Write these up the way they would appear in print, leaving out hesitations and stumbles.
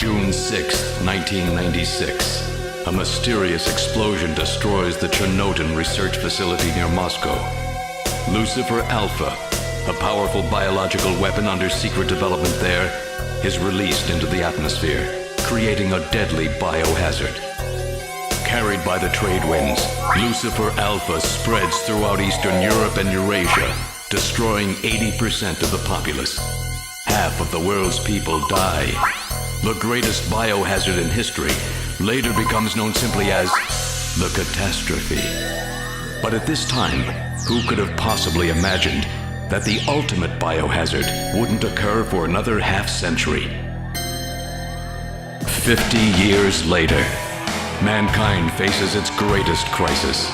June 6, 1996. A mysterious explosion destroys the Chernobyl research facility near Moscow. Lucifer Alpha, a powerful biological weapon under secret development there, is released into the atmosphere, creating a deadly biohazard. Carried by the trade winds, Lucifer Alpha spreads throughout Eastern Europe and Eurasia, destroying 80% of the populace. Half of the world's people die. The greatest biohazard in history later becomes known simply as the catastrophe. But at this time, who could have possibly imagined that the ultimate biohazard wouldn't occur for another half-century? 50 years later, mankind faces its greatest crisis,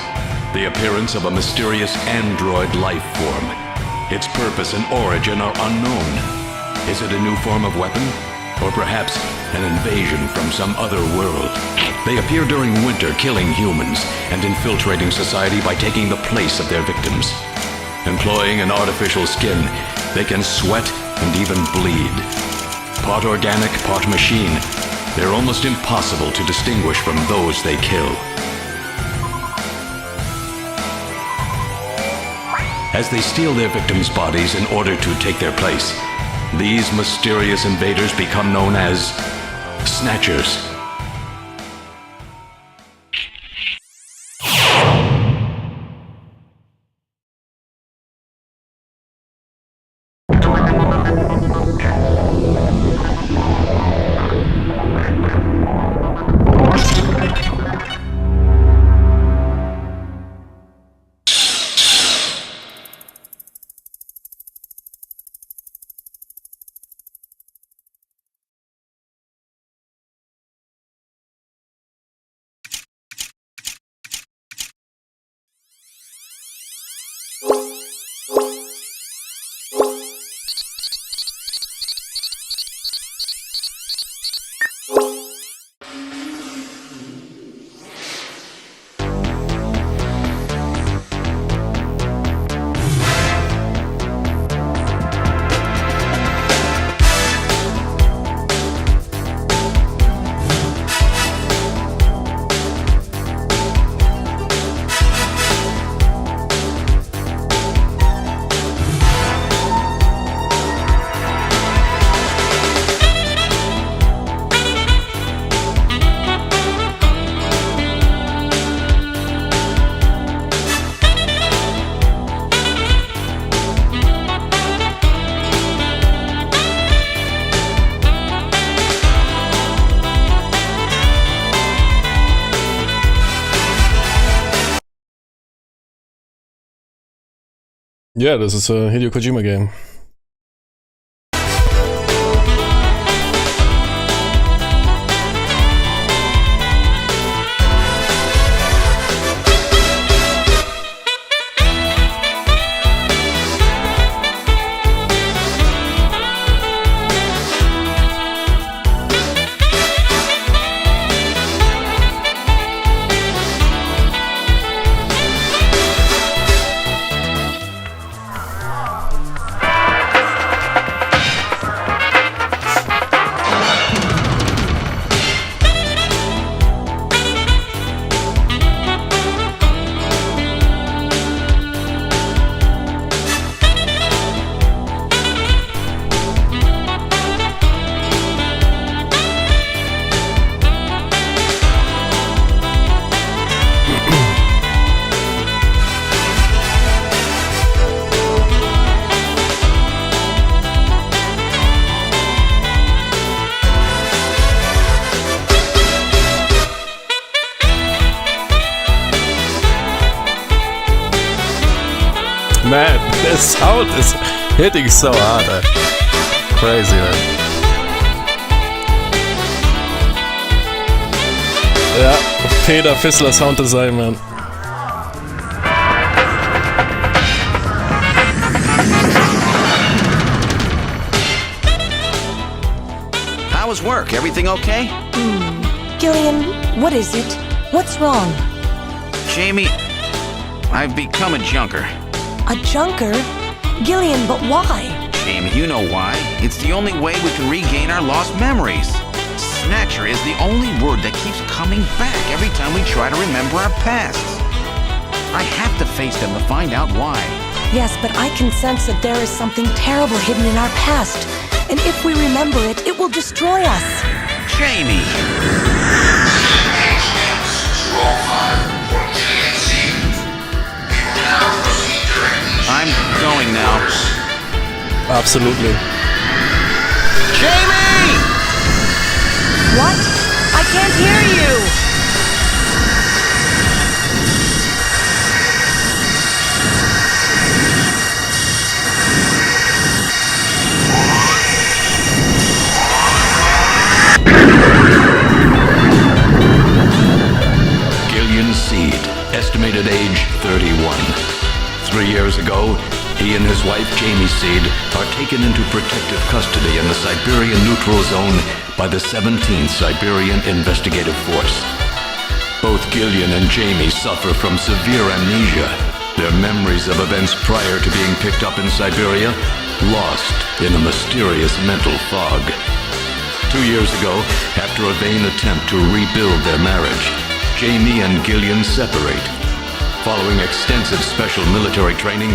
the appearance of a mysterious android life form. Its purpose and origin are unknown. Is it a new form of weapon? Or perhaps an invasion from some other world? They appear during winter, killing humans and infiltrating society by taking the place of their victims. Employing an artificial skin, they can sweat and even bleed. Part organic, part machine, they're almost impossible to distinguish from those they kill. As they steal their victims' bodies in order to take their place, these mysterious invaders become known as SNATCHERs. Ja, das ist ein Hideo Kojima Game. Man, the sound is hitting so hard. Crazy, man. Ja, Peter Fissler Sound Design, man. How was work? Everything okay? Gillian, what is it? What's wrong? Jamie, I've become a junker. A junker? Gillian, but why? Jamie, you know why. It's the only way we can regain our lost memories. Snatcher is the only word that keeps coming back every time we try to remember our pasts. I have to face them to find out why. Yes, but I can sense that there is something terrible hidden in our past. And if we remember it, it will destroy us. Jamie! I'm going now. Absolutely. Jamie! What? I can't hear you! Gillian Seed, estimated age 31. 3 years ago, he and his wife Jamie Seed are taken into protective custody in the Siberian Neutral Zone by the 17th Siberian Investigative Force. Both Gillian and Jamie suffer from severe amnesia, their memories of events prior to being picked up in Siberia lost in a mysterious mental fog. 2 years ago, after a vain attempt to rebuild their marriage, Jamie and Gillian separate. Following extensive special military training,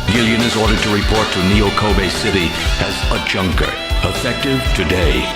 Gillian is ordered to report to Neo-Kobe City as a junker, effective today.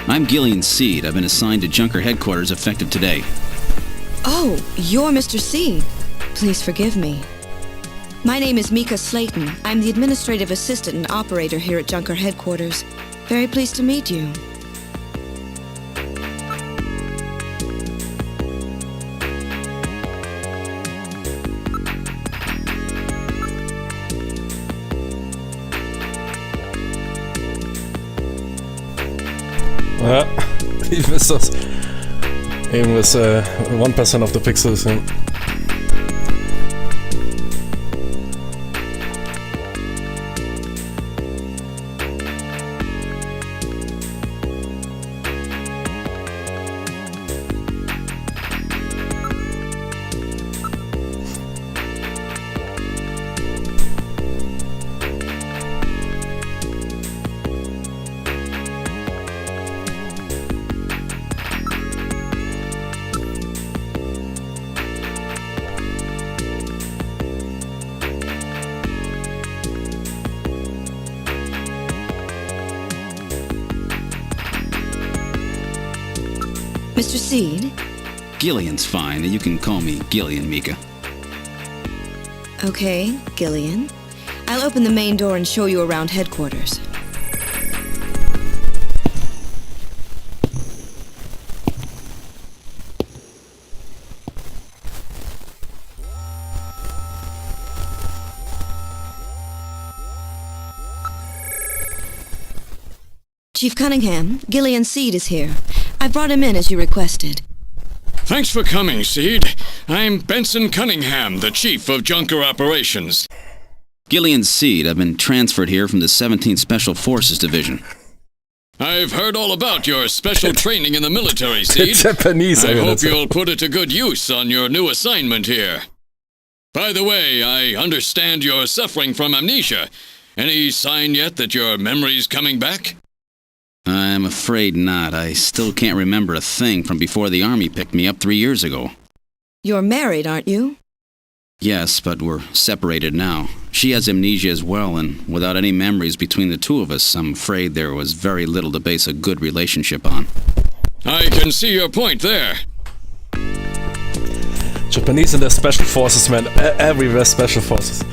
I'm Gillian Seed. I've been assigned to Junker headquarters effective today. Oh, you're Mr. C. Please forgive me. My name is Mika Slayton. I'm the administrative assistant and operator here at Junker headquarters. Very pleased to meet you. Ja, ich weiß das. Irgendwas 1% of the pixels. Ja. Mr. Seed? Gillian's fine. You can call me Gillian, Mika. Okay, Gillian. I'll open the main door and show you around headquarters. Chief Cunningham, Gillian Seed is here. I brought him in as you requested. Thanks for coming, Seed. I'm Benson Cunningham, the Chief of Junker Operations. Gillian Seed. I've been transferred here from the 17th Special Forces Division. I've heard all about your special training in the military, Seed. Japanese. I hope you'll put it to good use on your new assignment here. By the way, I understand you're suffering from amnesia. Any sign yet that your memory's coming back? I'm afraid not. I still can't remember a thing from before the Army picked me up 3 years ago. You're married, aren't you? Yes, but we're separated now. She has amnesia as well, and without any memories between the two of us, I'm afraid there was very little to base a good relationship on. I can see your point there. Japanese and their special forces, man. Everywhere special forces.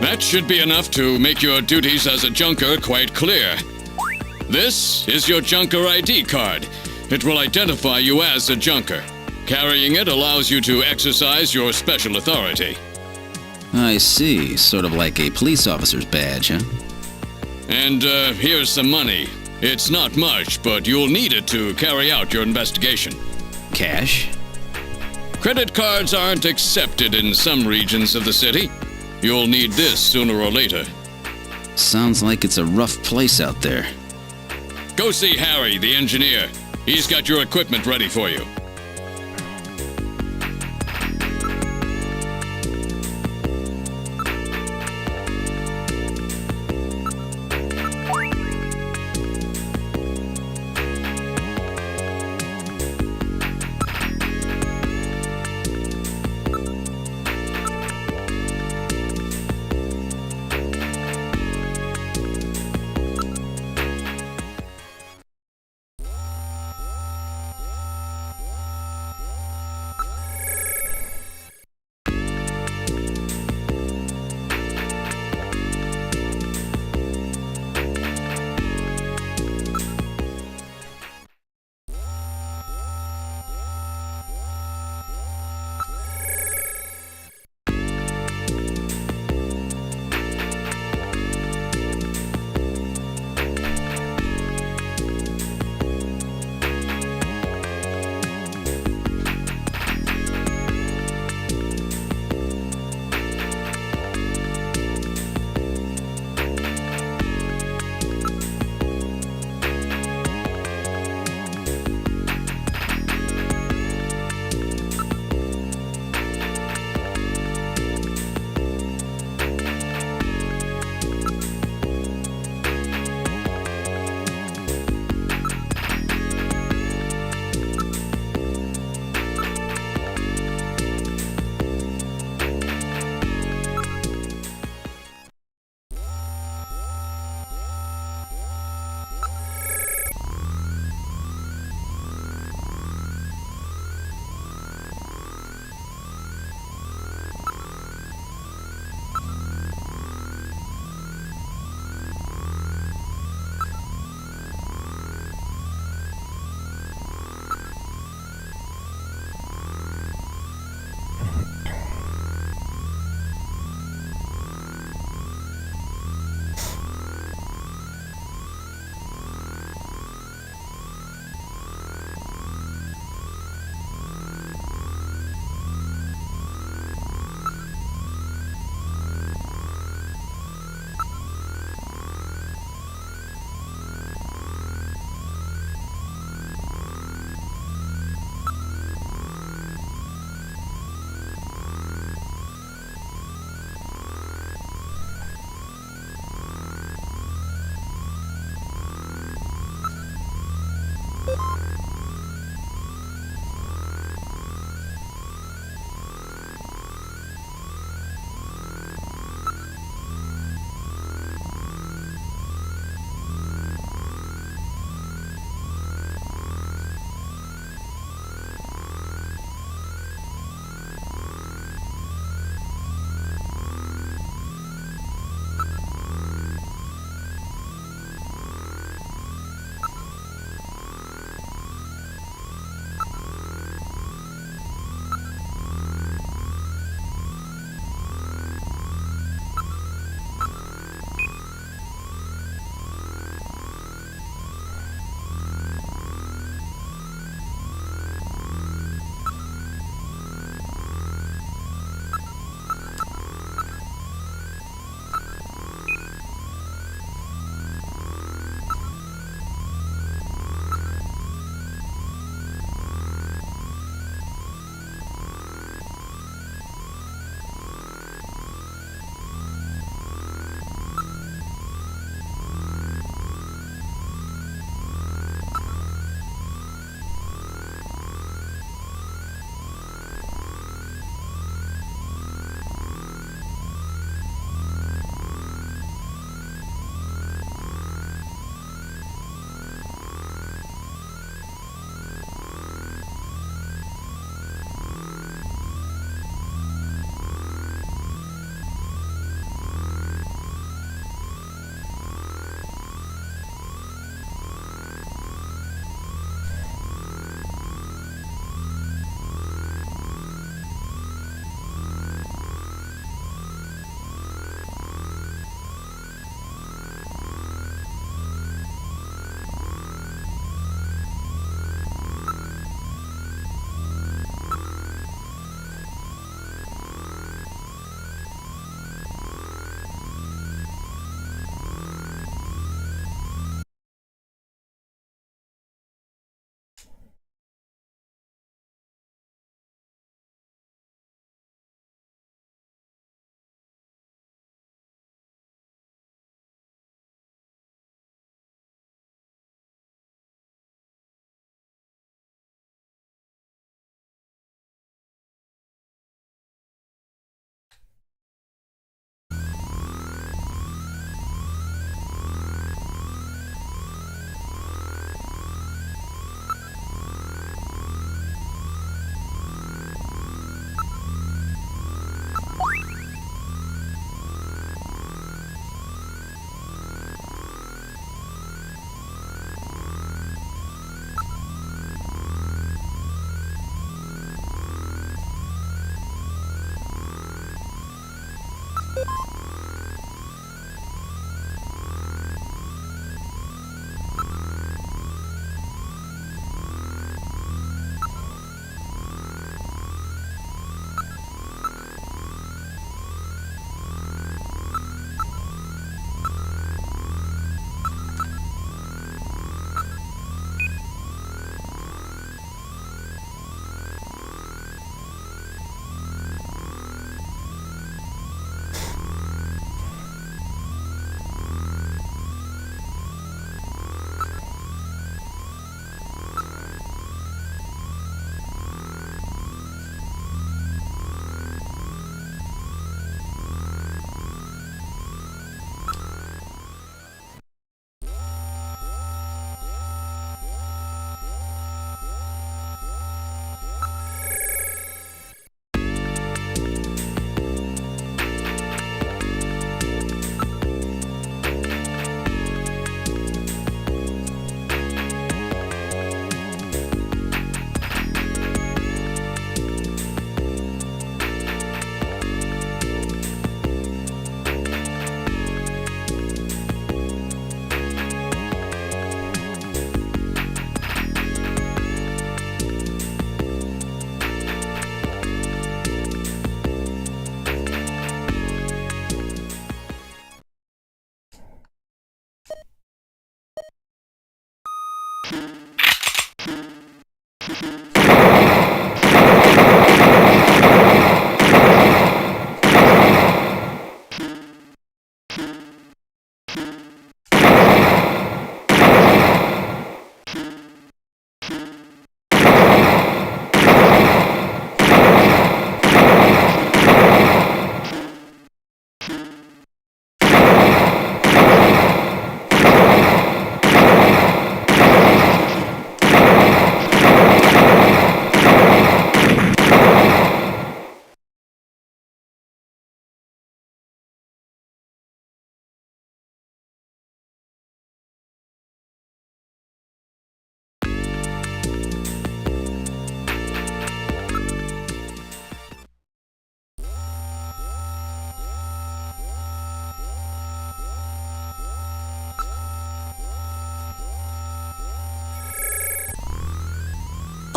That should be enough to make your duties as a junker quite clear. This is your junker ID card. It will identify you as a junker. Carrying it allows you to exercise your special authority. I see. Sort of like a police officer's badge, huh? And here's some money. It's not much, but you'll need it to carry out your investigation. Cash? Credit cards aren't accepted in some regions of the city. You'll need this sooner or later. Sounds like it's a rough place out there. Go see Harry, the engineer. He's got your equipment ready for you.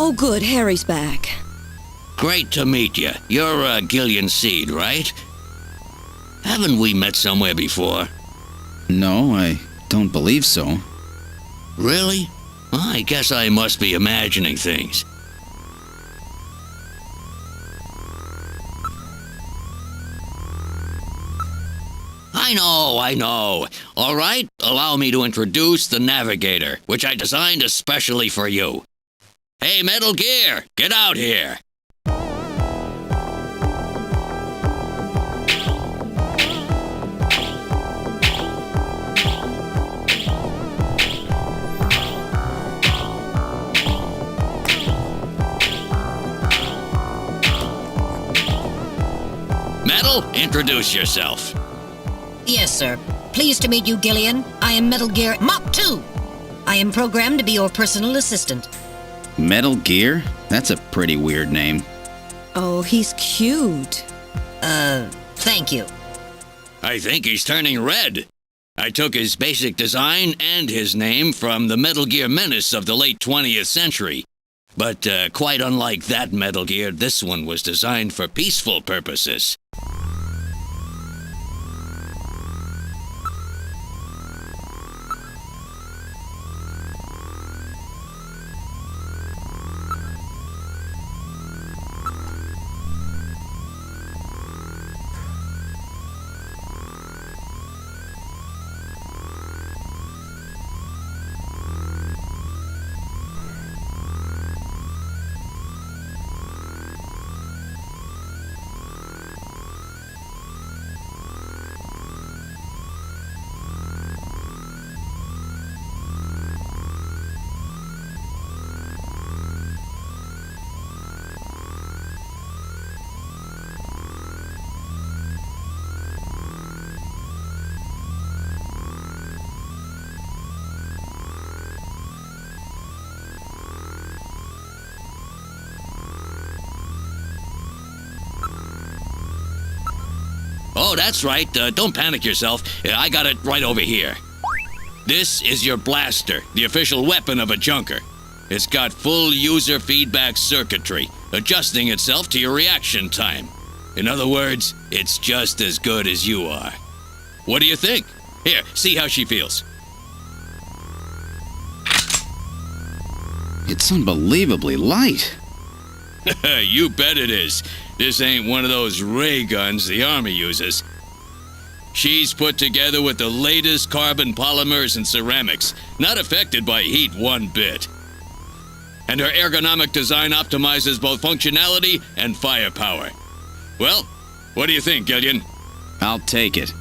Oh, good, Harry's back. Great to meet you. You're Gillian Seed, right? Haven't we met somewhere before? No, I don't believe so. Really? Well, I guess I must be imagining things. I know. All right, allow me to introduce the Navigator, which I designed especially for you. Hey, Metal Gear, get out here! Metal, introduce yourself. Yes, sir. Pleased to meet you, Gillian. I am Metal Gear Mach 2. I am programmed to be your personal assistant. Metal Gear? That's a pretty weird name. Oh, he's cute. Thank you. I think he's turning red. I took his basic design and his name from the Metal Gear menace of the late 20th century. But quite unlike that Metal Gear, this one was designed for peaceful purposes. Oh, that's right. Don't panic yourself. I got it right over here. This is your blaster, the official weapon of a junker. It's got full user feedback circuitry, adjusting itself to your reaction time. In other words, it's just as good as you are. What do you think? Here, see how she feels. It's unbelievably light. You bet it is. This ain't one of those ray guns the Army uses. She's put together with the latest carbon polymers and ceramics, not affected by heat one bit. And her ergonomic design optimizes both functionality and firepower. Well, what do you think, Gillian? I'll take it.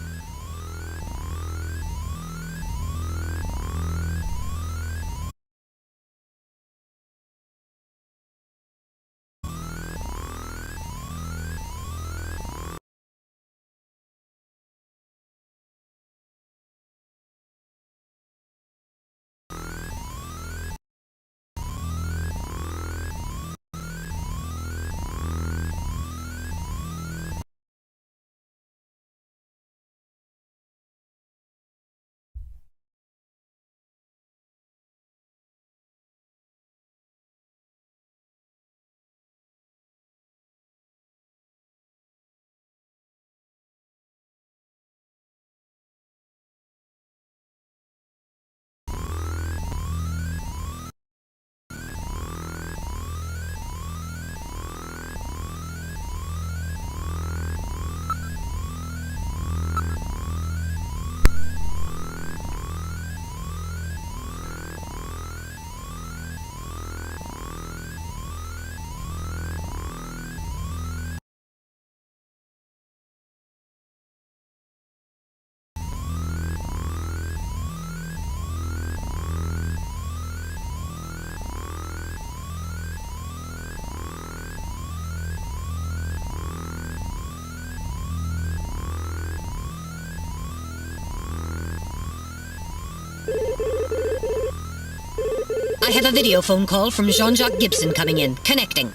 I have a video phone call from Jean-Jacques Gibson coming in. Connecting.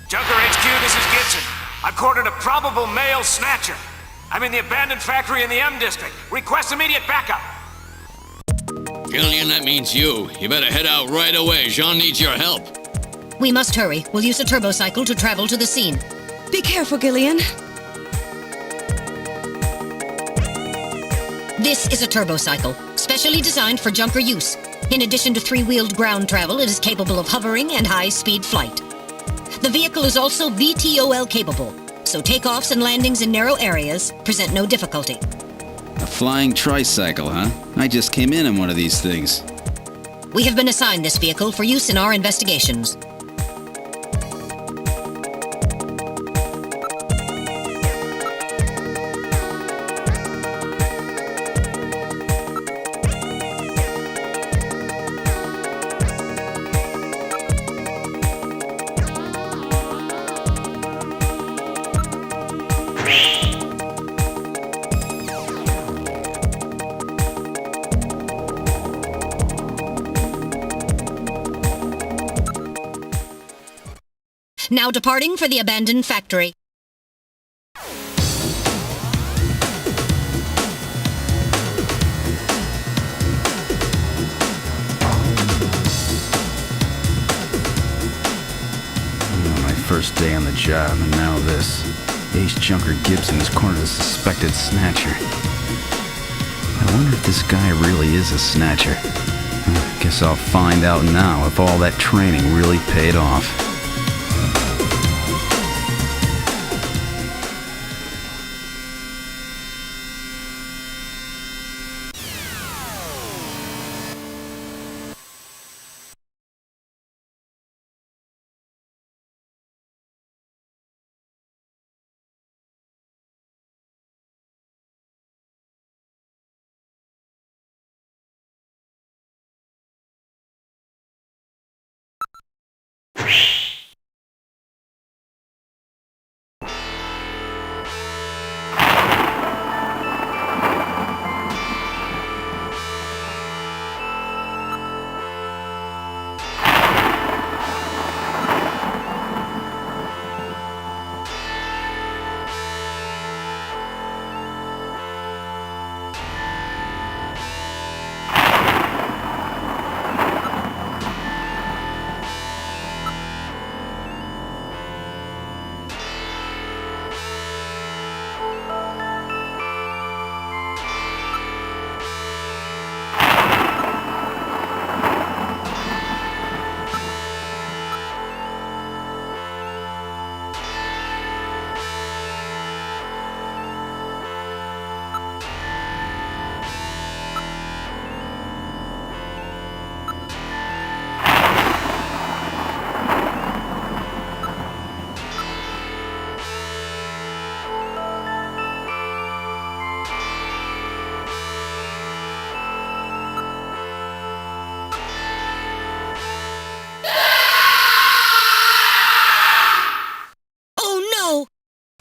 Junker HQ, this is Gibson. I've cornered a probable male snatcher. I'm in the abandoned factory in the M District. Request immediate backup. Gillian, that means you. You better head out right away. Jean needs your help. We must hurry. We'll use a turbocycle to travel to the scene. Be careful, Gillian. This is a turbocycle, specially designed for Junker use. In addition to three-wheeled ground travel, it is capable of hovering and high-speed flight. The vehicle is also VTOL capable, so takeoffs and landings in narrow areas present no difficulty. A flying tricycle, huh? I just came in one of these things. We have been assigned this vehicle for use in our investigations. Now departing for the abandoned factory. My first day on the job, and now this. Ace Junker Gibson has cornered a suspected snatcher. I wonder if this guy really is a snatcher. Guess I'll find out now if all that training really paid off.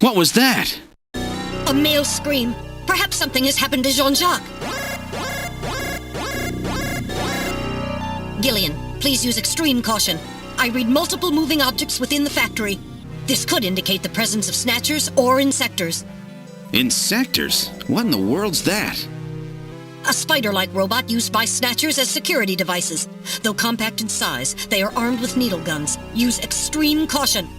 What was that? A male scream. Perhaps something has happened to Jean-Jacques. Gillian, please use extreme caution. I read multiple moving objects within the factory. This could indicate the presence of snatchers or insectors. Insectors? What in the world's that? A spider-like robot used by snatchers as security devices. Though compact in size, they are armed with needle guns. Use extreme caution.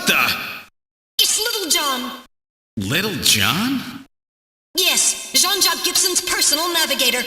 What the? It's Little John. Little John? Yes, Jean-Jacques Gibson's personal navigator.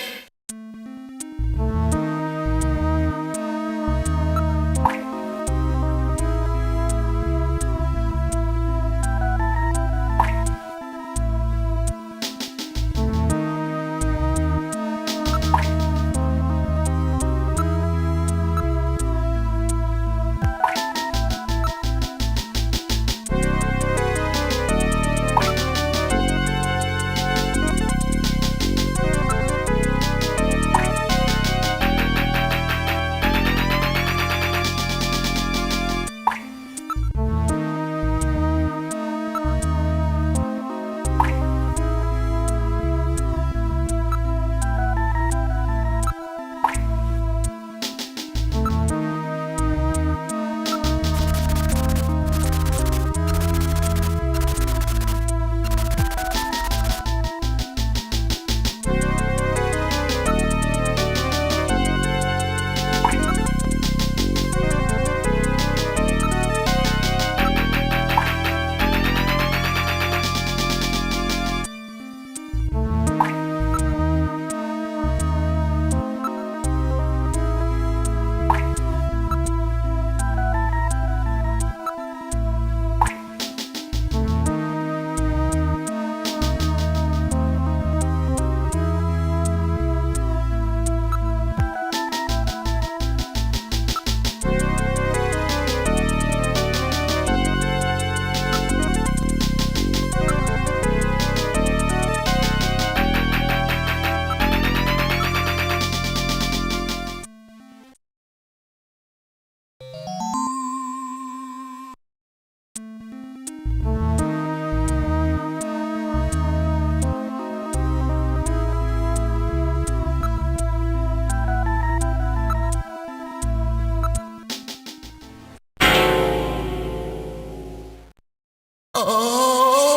Oh,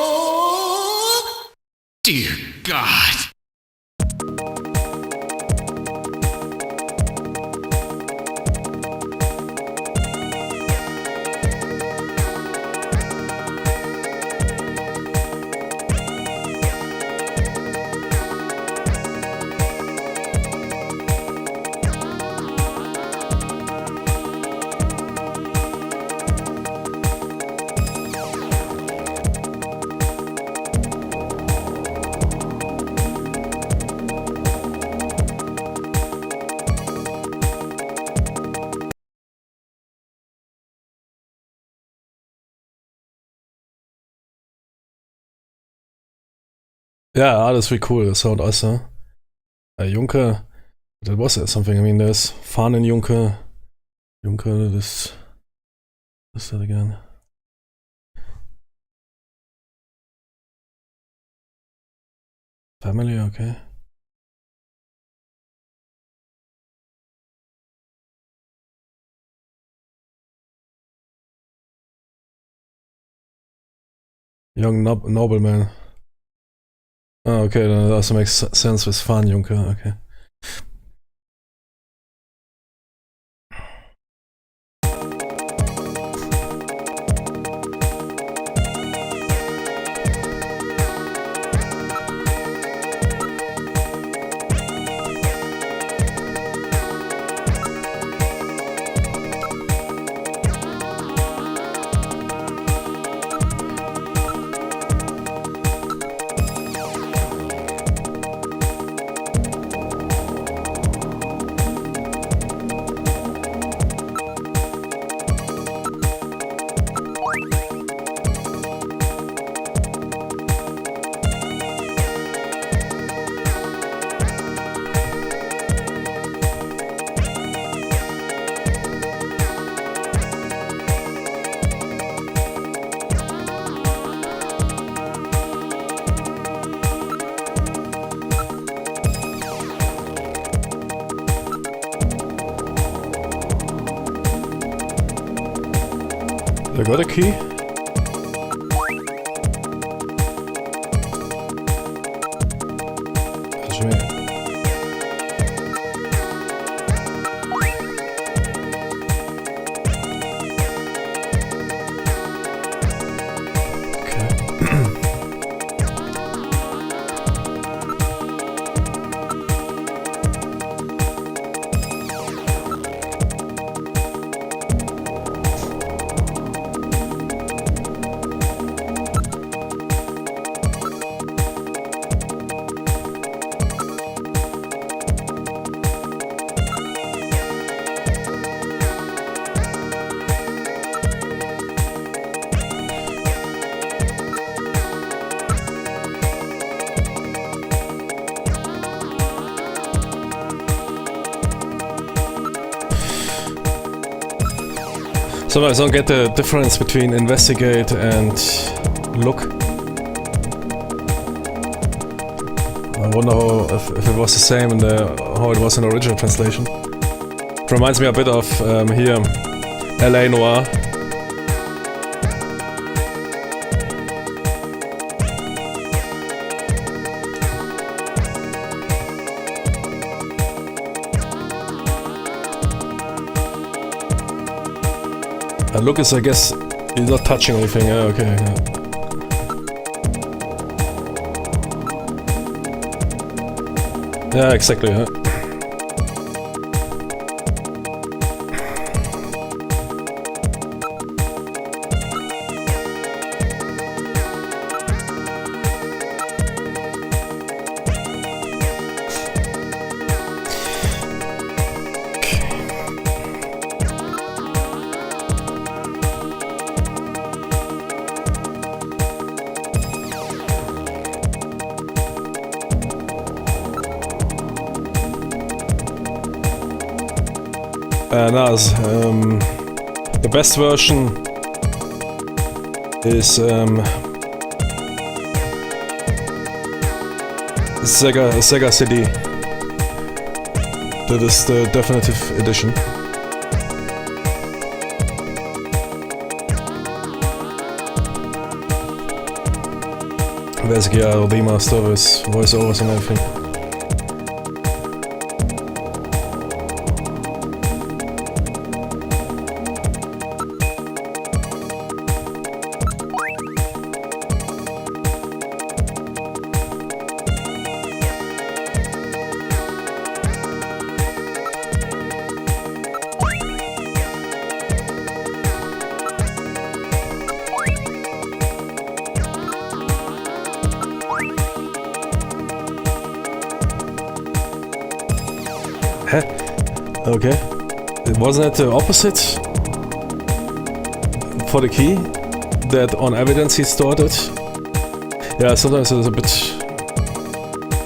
dear God. Yeah, that's really cool. The sound also. Juncker, that was something. I mean, there's fun in Juncker. Juncker, what's that again? Family, okay. Young nobleman. Oh, okay, that also makes sense with fun, Juncker, okay. I got a key. Sometimes I don't get the difference between investigate and look. I wonder if it was the same in how it was in the original translation. It reminds me a bit of here, LA Noire. Look is, I guess, he's not touching anything. Yeah, okay. Yeah, exactly. Yeah. Nas, the best version is Sega CD. That is the definitive edition. Basically, a remaster with voiceovers and everything. Okay. Wasn't it the opposite for the key? That on evidence he stored it? Yeah, sometimes it's a bit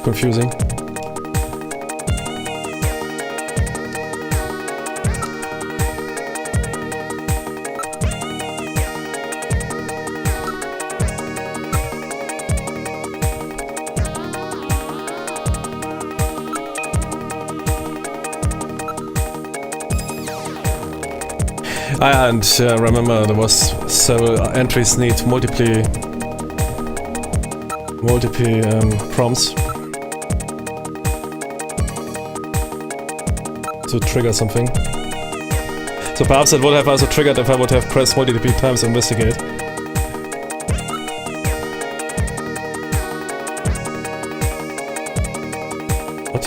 confusing. And remember, there was several entries need multiple prompts to trigger something. So perhaps it would have also triggered if I would have pressed multiple times to investigate. What?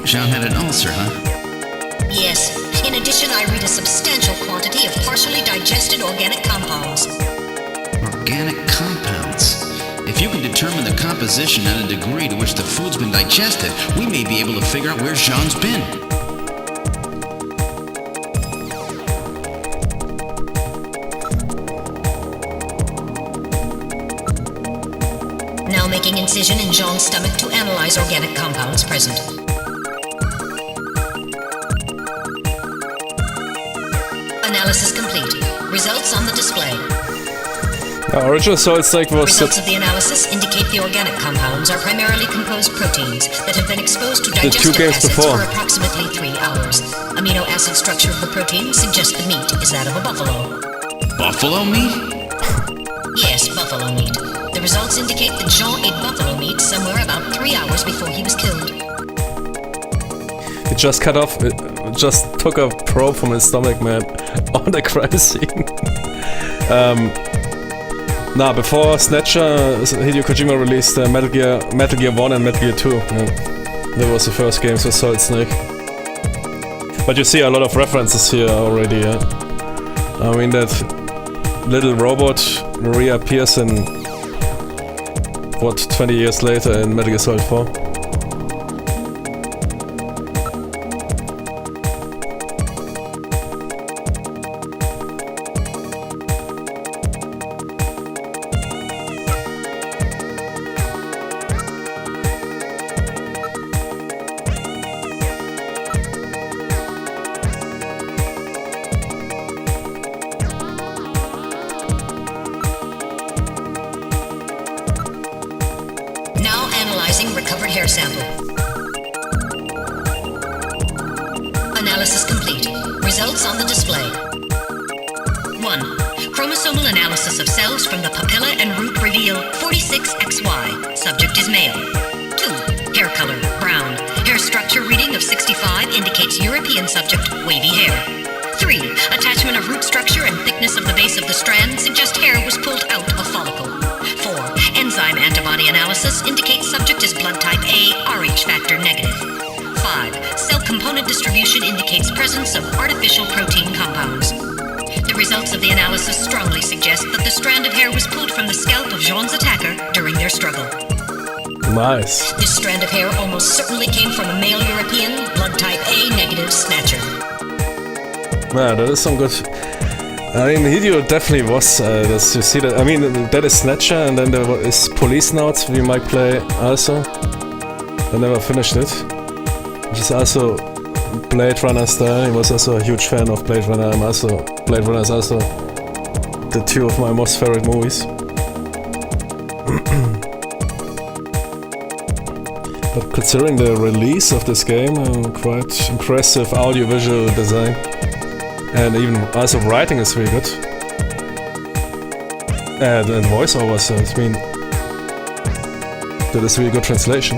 Jean had an ulcer, huh? Yes. In addition, I read a substantial quantity of partially digested organic compounds. Organic compounds? If you can determine the composition and the degree to which the food's been digested, we may be able to figure out where Jean's been. Now making incision in Jean's stomach to analyze organic compounds present. Analysis complete. Results on the display. Original Solid Snake was... Results of the analysis indicate the organic compounds are primarily composed proteins that have been exposed to digestive acids for approximately 3 hours. Amino acid structure of the protein suggests the meat is that of a buffalo. Buffalo meat? Yes, buffalo meat. The results indicate that Jean ate buffalo meat somewhere about 3 hours before he was killed. It just cut off... It just took a probe from his stomach, man. On the crime scene. Before Snatcher, Hideo Kojima released Metal Gear 1 and Metal Gear 2. That was the first games with Solid Snake. But you see a lot of references here already, yeah? I mean, that little robot reappears in 20 years later in Metal Gear Solid 4? Analyzing recovered hair sample. Analysis complete. Results on the display. 1. Chromosomal analysis of cells from the papilla and root reveal 46XY. Subject is male. 2. Hair color, brown. Hair structure reading of 65 indicates European subject, wavy hair. 3. Attachment of root structure and thickness of the base of the strand suggest hair was pulled out of follicle. 4. Enzyme antibody analysis indicates subject is blood type A, Rh factor negative. 5. Cell component distribution indicates presence of artificial protein compounds. The results of the analysis strongly suggest that the strand of hair was pulled from the scalp of Jean's attacker during their struggle. Nice. This strand of hair almost certainly came from a male European, blood type A negative snatcher. Yeah, that is some good. I mean, Hideo definitely was. You see that? I mean, that is Snatcher, and then there is Police Notes we might play also. I never finished it. Which is also Blade Runner style. He was also a huge fan of Blade Runner. Blade Runner is also the two of my most favorite movies. But considering the release of this game, quite impressive audiovisual design. And even also writing is really good. And voiceovers, I mean, that is really good translation.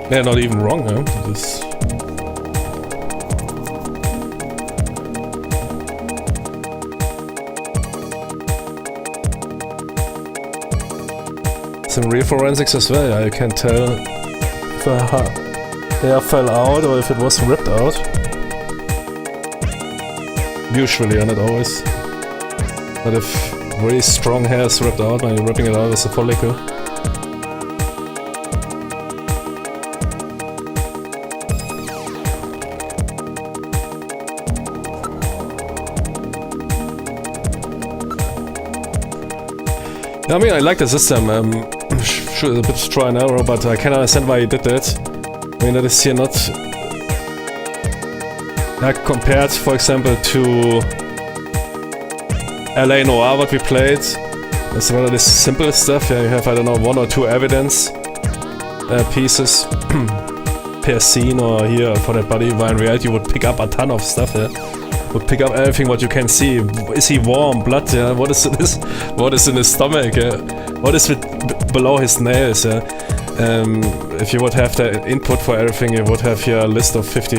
Yeah, not even wrong, huh? This. Some real forensics as well. I can tell if a hair fell out or if it was ripped out. Usually, not always. But if really strong hair is ripped out when you're ripping it out as a follicle. I mean, I like the system. Sure, it's a bit try and error, but I can understand why he did that. I mean, that is here not like compared, for example, to LA Noire, what we played. It's one of this simple stuff. Yeah, you have, I don't know, 1 or 2 evidence pieces per scene, or here for that body. While in reality, you would pick up a ton of stuff. Yeah. Would pick up everything what you can see. Is he warm? Blood? Yeah. What is this? What is in his stomach? Yeah. What is below his nails? Yeah. If you would have the input for everything, you would have here a list of 50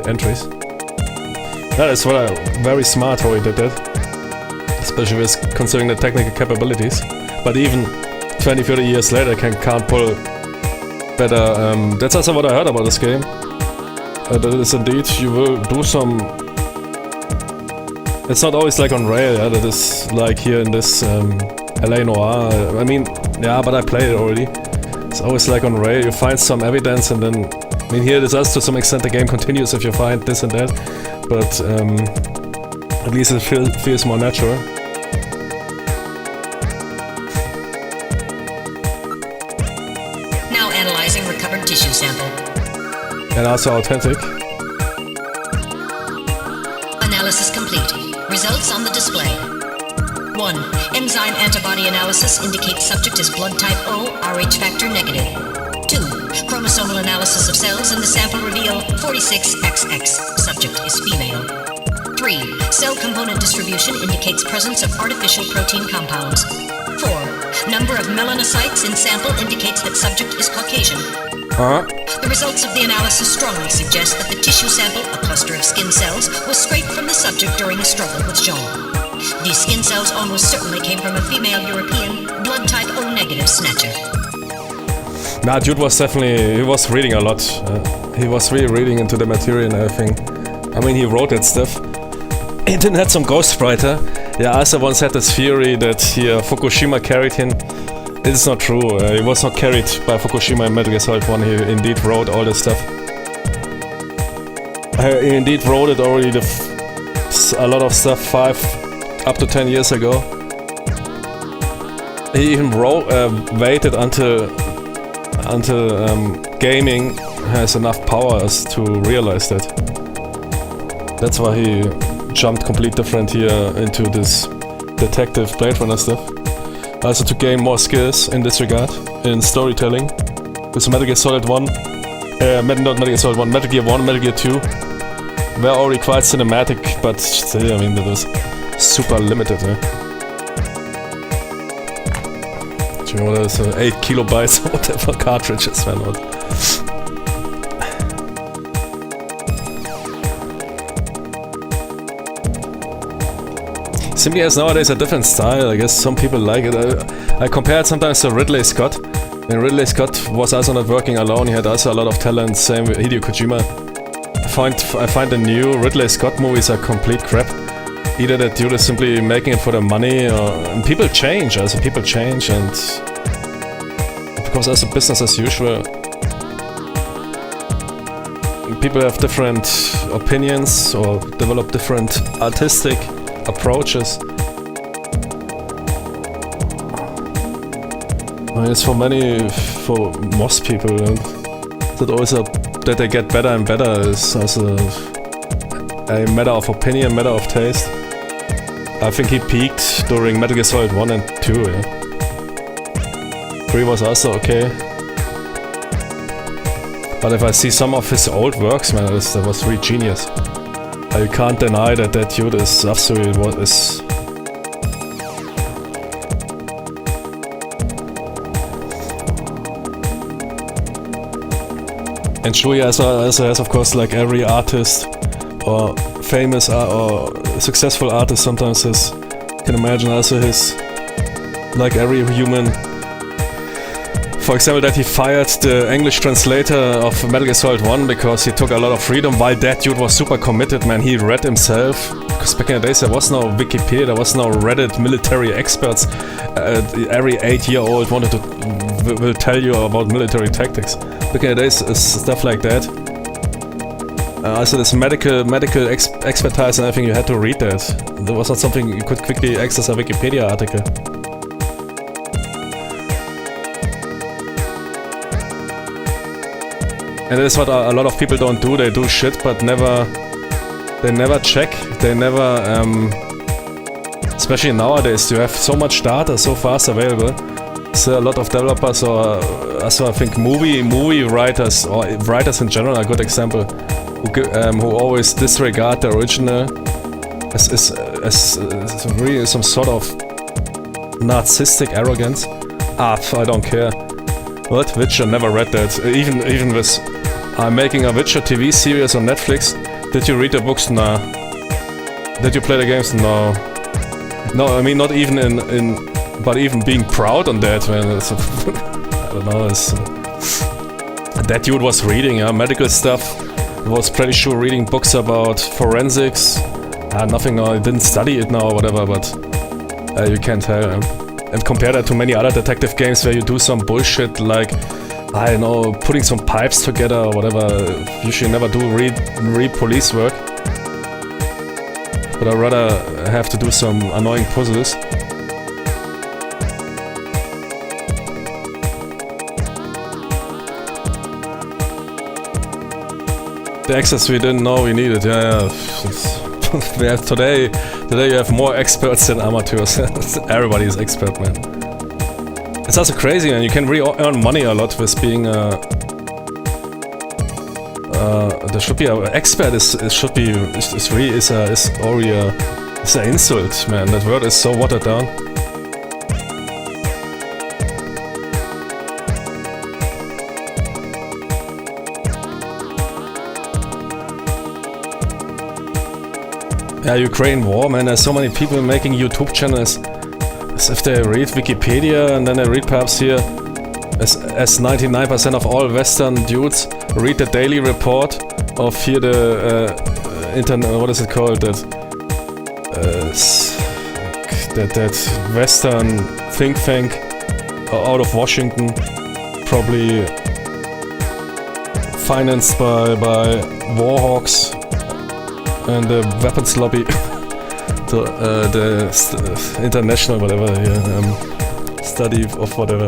entries. That is very smart how he did that, especially with considering the technical capabilities. But even 20-30 years later, can't pull better. That's also what I heard about this game. That is indeed you will do some. It's not always like on rail, yeah, that is like here in this LA Noire. I mean, yeah, but I played it already. It's always like on rail, you find some evidence and then... I mean, here it is to some extent the game continues if you find this and that. But at least it feels more natural. Now analyzing recovered tissue sample. And also authentic. Analysis complete. Results on the display. 1. Enzyme antibody analysis indicates subject is blood type O, Rh factor negative. 2. Chromosomal analysis of cells in the sample reveal 46XX. Subject is female. 3. Cell component distribution indicates presence of artificial protein compounds. 4. Number of melanocytes in sample indicates that subject is Caucasian. The results of the analysis strongly suggest that the tissue sample, a cluster of skin cells, was scraped from the subject during a struggle with Jean. These skin cells almost certainly came from a female European, blood type O negative snatcher. Nah, dude was definitely, he was reading a lot. He was really reading into the material and everything. I mean, he wrote that stuff. He didn't have some ghostwriter. Yeah, Asa once had this theory that Fukushima carried him. It is not true. He was not carried by Fukushima in Metal Gear Solid 1. He indeed wrote all this stuff. He indeed wrote it already, a lot of stuff 5 up to 10 years ago. He even waited until gaming has enough powers to realize that. That's why he jumped complete different here into this detective Blade Runner stuff. Also to gain more skills in this regard, in storytelling. With Metal Gear Solid 1, not Metal Gear Solid 1, Metal Gear 1, Metal Gear 2 were already quite cinematic, but still, I mean, that was super limited. You know, there's 8 kilobytes or whatever cartridges were not. Simply has nowadays a different style. I guess some people like it. I compare it sometimes to Ridley Scott. And Ridley Scott was also not working alone. He had also a lot of talent. Same with Hideo Kojima. I find the new Ridley Scott movies are complete crap. Either that dude is simply making it for the money, and people change. Also people change, and because as a business as usual, people have different opinions or develop different artistic approaches. I mean, it's for most people, that also that they get better and better is also a matter of opinion, matter of taste. I think he peaked during Metal Gear Solid 1 and 2. 3 was also okay. But if I see some of his old works, man, that was really genius. You can't deny that dude is absolutely what is. And Shuya also has, of course, like every artist or famous or successful artist sometimes has, can imagine also his, like every human. For example, that he fired the English translator of Metal Gear Solid 1 because he took a lot of freedom, while that dude was super committed, man. He read himself. Because back in the days there was no Wikipedia, there was no Reddit military experts. Every 8-year-old will tell you about military tactics. Back in the days, stuff like that. Also this medical expertise and everything, you had to read that. There was not something you could quickly access a Wikipedia article. And that's what a lot of people don't do. They do shit, but they never check. They never, especially nowadays, you have so much data so fast available. So a lot of developers or also I think movie writers or writers in general are a good example, who always disregard the original as really some sort of narcissistic arrogance. I don't care. What? Witcher? Never read that. Even with I'm making a Witcher TV series on Netflix. Did you read the books? Nah. Did you play the games? No. No, I mean not even but even being proud on that, man. I don't know. That dude was reading medical stuff. Was pretty sure reading books about forensics. Nothing. I didn't study it now or whatever, but you can't tell. And compare that to many other detective games where you do some bullshit like, I don't know, putting some pipes together or whatever. Usually never do read police work. But I'd rather have to do some annoying puzzles. The access we didn't know we needed, yeah. We have today you have more experts than amateurs. Everybody is expert, man. It's also crazy, man. You can really earn money a lot with being there should be an expert. It's an insult, man. That word is so watered down. Yeah, Ukraine war, man. There's so many people making YouTube channels as if they read Wikipedia and then they read perhaps here, as 99% of all Western dudes read the daily report of here the internet. What is it called? That Western think tank out of Washington, probably financed by Warhawks and the weapons lobby, the international whatever study of whatever,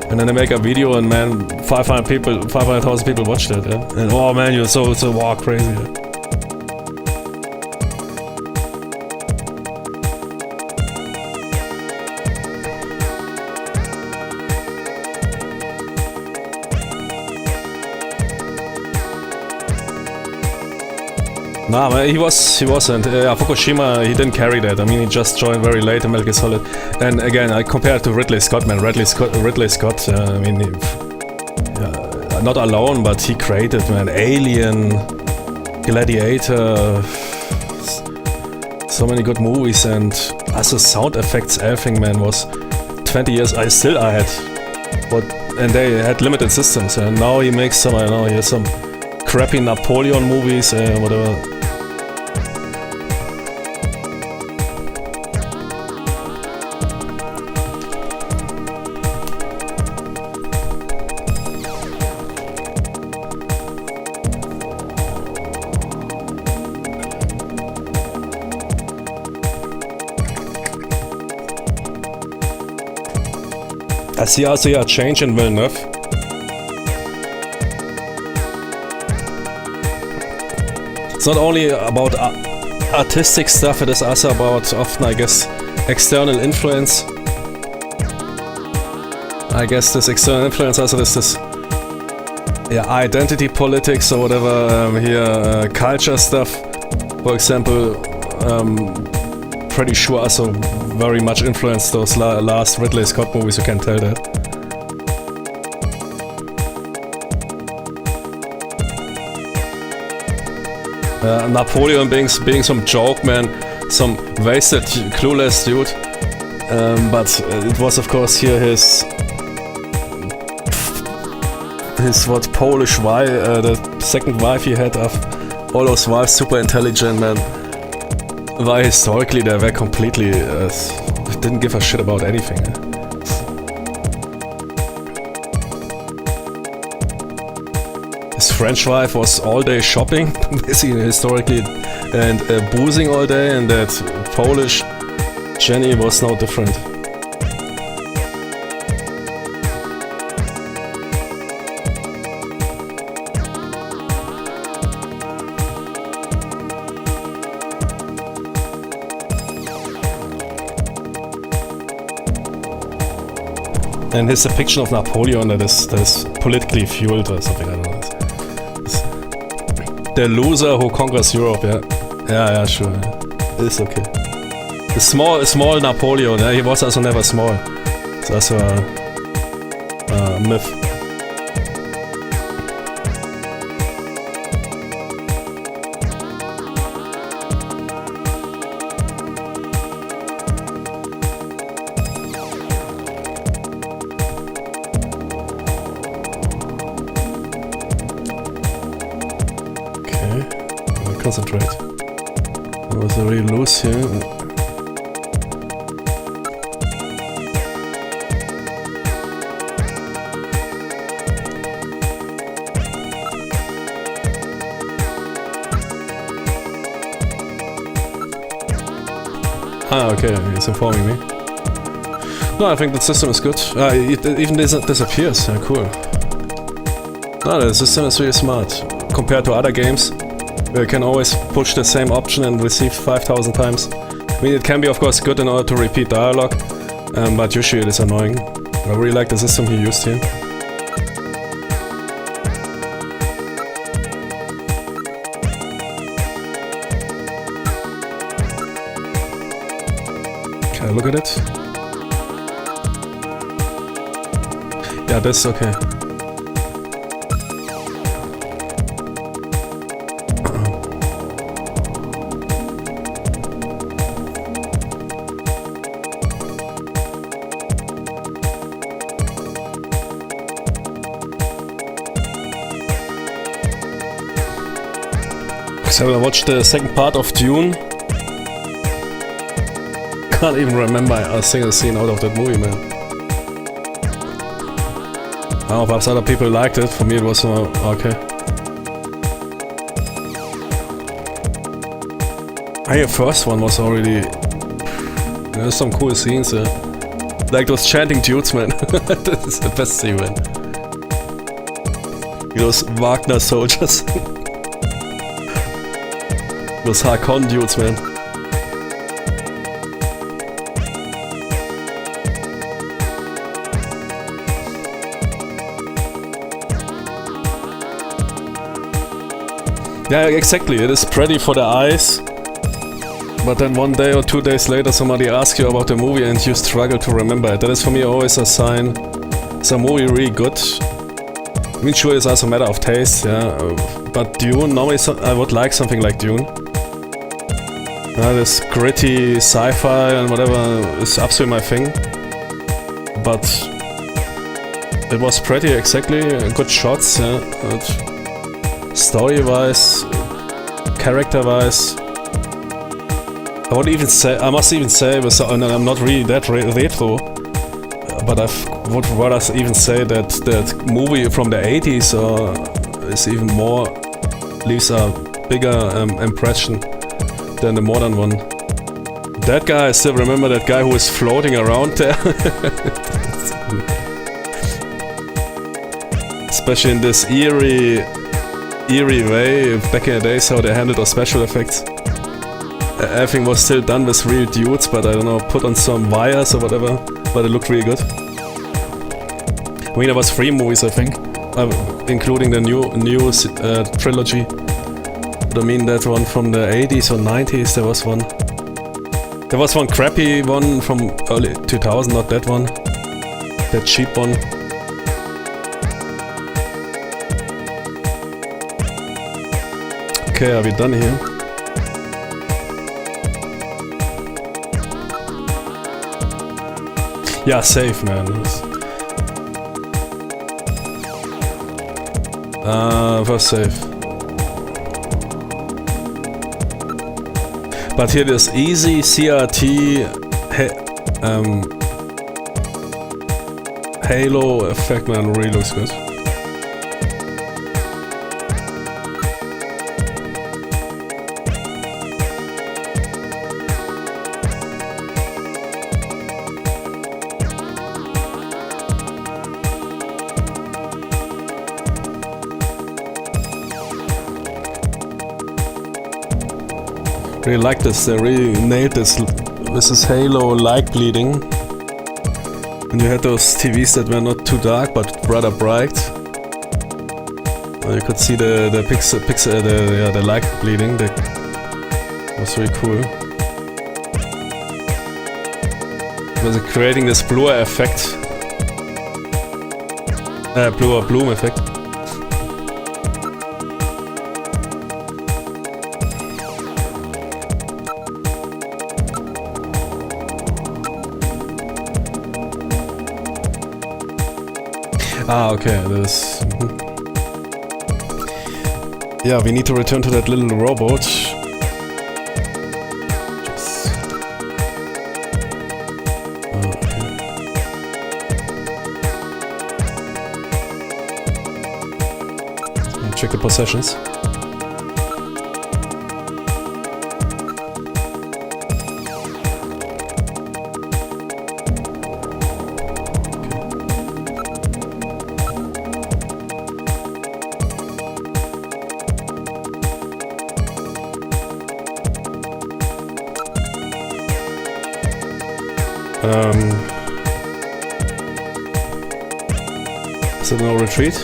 and then they make a video and man, 500,000 people watch that, yeah? And oh man, you're so wow crazy. Yeah? Nah, but he wasn't. Fukushima, he didn't carry that. I mean, he just joined very late in Metal Gear Solid. And again, I compare it to Ridley Scott, man. Ridley Scott. I mean, not alone, but he created, man, Alien, Gladiator, so many good movies, and also sound effects, everything, man, was 20 years. I had, and they had limited systems. And now he makes some, I don't know, he has some crappy Napoleon movies, whatever. I see also a change in Villeneuve. It's not only about artistic stuff, it is also about often, I guess, external influence. I guess this external influence also is this identity politics or whatever, culture stuff. For example, pretty sure also very much influenced those last Ridley Scott movies, you can tell that. Napoleon being some joke, man, some wasted, clueless dude. But it was, of course, here his Polish wife, the second wife he had of all those wives, super intelligent, man. Why historically they were completely didn't give a shit about anything. His French wife was all day shopping, basically historically, and boozing all day, and that Polish Jenny was no different. And his depiction of Napoleon that is politically fueled or something, I don't know. The loser who conquers Europe, yeah, sure. It's okay. The small Napoleon, he was also never small. It's also a myth. Concentrate. I was really loose here. Okay, he's informing me. No, I think the system is good. It even disappears. Cool. No, the system is really smart. Compared to other games, you can always push the same option and receive 5,000 times. I mean, it can be, of course, good in order to repeat dialogue, but usually it is annoying. I really like the system he used here. Can I look at it? Yeah, this is okay. I watched the second part of Dune. Can't even remember a single scene out of that movie, man. I don't know, perhaps other people liked it. For me, it was okay. The first one was already. There's some cool scenes, like those chanting dudes, man. That is the best scene, man. Those Wagner soldiers. Those Harkon dudes, man. Yeah, exactly. It is pretty for the eyes. But then 1 day or 2 days later, somebody asks you about the movie and you struggle to remember it. That is for me always a sign. Is a movie really good? I mean, sure, it's also a matter of taste, yeah. But Dune, normally I would like something like Dune. This gritty sci-fi and whatever is absolutely my thing. But it was pretty exactly good shots, yeah. Story-wise, character-wise. I must even say, and I'm not really that retro, but I would rather even say that that movie from the 80s is even more, leaves a bigger impression than the modern one. That guy, I still remember that guy who was floating around there. Especially in this eerie way, back in the days how they handled those special effects. Everything was still done with real dudes, but I don't know, put on some wires or whatever, but it looked really good. I mean, there was 3 movies, I think, including the new trilogy. But I mean, that one from the 80s or 90s, there was one. There was one crappy one from early 2000, not that one. That cheap one. Okay, are we done here? Yeah, safe, man. Was safe. But here this easy CRT halo effect, man, really looks good. Really like this, they really nailed this. This is Halo light bleeding. And you had those TVs that were not too dark but rather bright. You could see the light bleeding. That was really cool. It was creating this bluer effect. Bluer bloom effect. Ah, okay, this... Yeah, we need to return to that little robot. Okay. Check the possessions. Is it no retreat?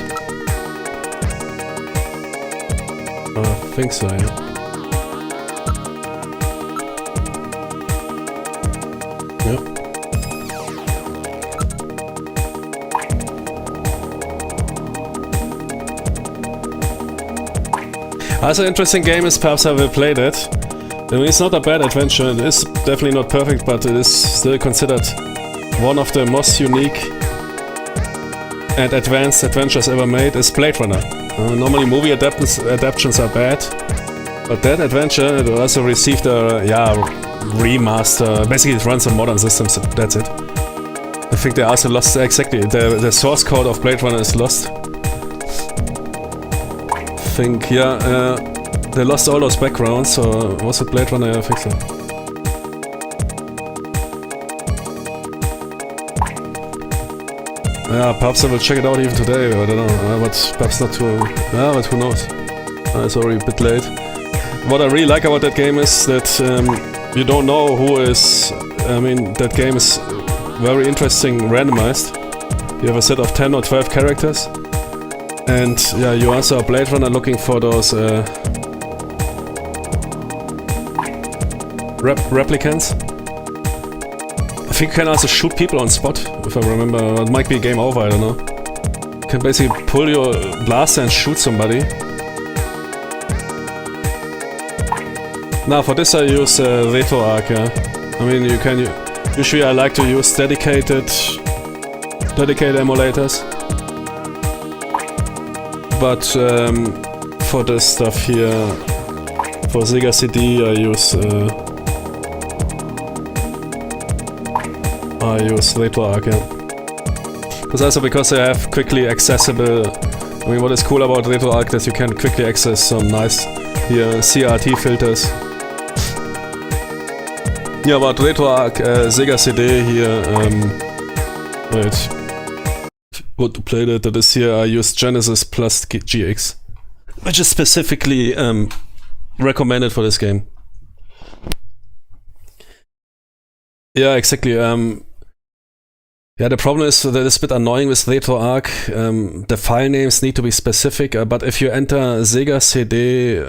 I think so, yeah. Yep. Also, interesting game is perhaps I will play that. I mean, it's not a bad adventure, it is definitely not perfect, but it is still considered one of the most unique and advanced adventures ever made. Is Blade Runner. Normally movie adaptations are bad, but that adventure it also received a remaster. Basically it runs on modern systems, that's it. I think they also lost, exactly, the source code of Blade Runner is lost. I think, they lost all those backgrounds, so was it Blade Runner? I think so. Yeah, perhaps I will check it out even today, I don't know, but perhaps not too... Yeah, but who knows? It's already a bit late. What I really like about that game is that you don't know who is... I mean, that game is very interesting randomized. You have a set of 10 or 12 characters. And yeah, you also are Blade Runner looking for those replicants. I think you can also shoot people on spot, if I remember. It might be game over, I don't know. You can basically pull your blaster and shoot somebody. Now for this I use RetroArch, yeah. I mean, you can... Usually I like to use dedicated emulators. But for this stuff here, for Sega CD I use RetroArch, yeah. Because they have quickly accessible... I mean, what is cool about RetroArch is you can quickly access some nice here CRT filters. Yeah, but RetroArch, Sega CD here, wait. What to play that is here, I use Genesis plus GX, which is specifically recommended for this game. Yeah, exactly. Yeah, the problem is that it's a bit annoying with RetroArch. The file names need to be specific, but if you enter Sega CD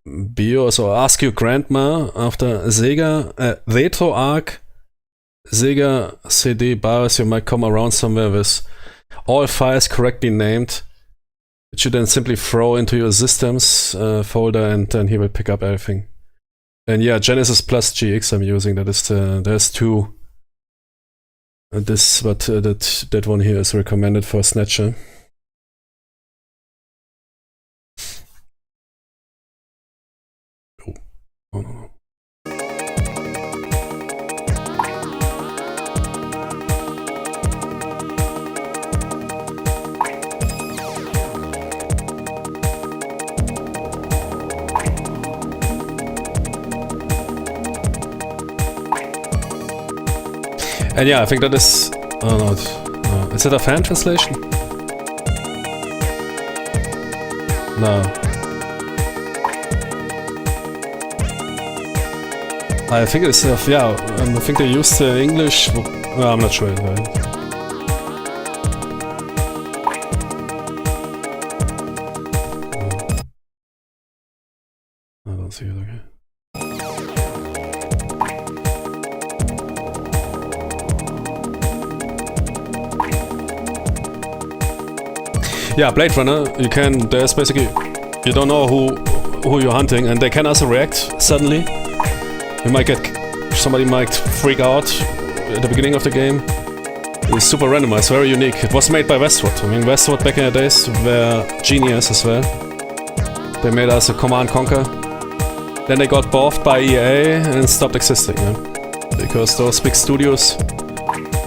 BIOS or ask your grandma after Sega RetroArch Sega CD BIOS, you might come around somewhere with all files correctly named, which you then simply throw into your systems folder, and then he will pick up everything. And yeah, Genesis plus GX I'm using. That is there's two. That one here is recommended for Snatcher. Oh no. And yeah, I think that is... Oh no, is it a fan translation? No. I think it's... yeah, I think they used English... Well, I'm not sure. Right? I don't see it, okay. Yeah, Blade Runner, you can, there's basically, you don't know who you're hunting, and they can also react suddenly. You might get, somebody might freak out at the beginning of the game. It's super randomized, very unique. It was made by Westwood. I mean, Westwood back in the days were genius as well. They made us a Command Conquer. Then they got bought by EA and stopped existing, yeah? Because those big studios,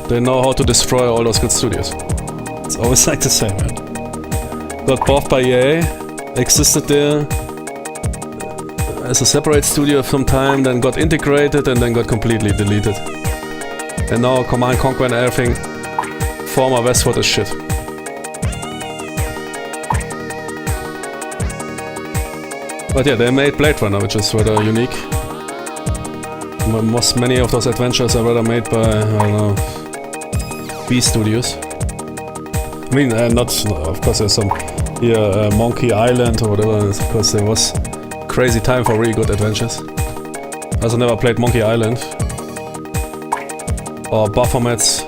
they know how to destroy all those good studios. It's always like the same, man. Got bought by EA, existed there as a separate studio from time, then got integrated and then got completely deleted. And now Command Conquer and everything, former Westwood is shit. But yeah, they made Blade Runner, which is rather unique. Many of those adventures are rather made by, I don't know, B Studios. I mean, of course there's some here, Monkey Island or whatever, of course there was crazy time for really good adventures. I also never played Monkey Island. Or Baphomets.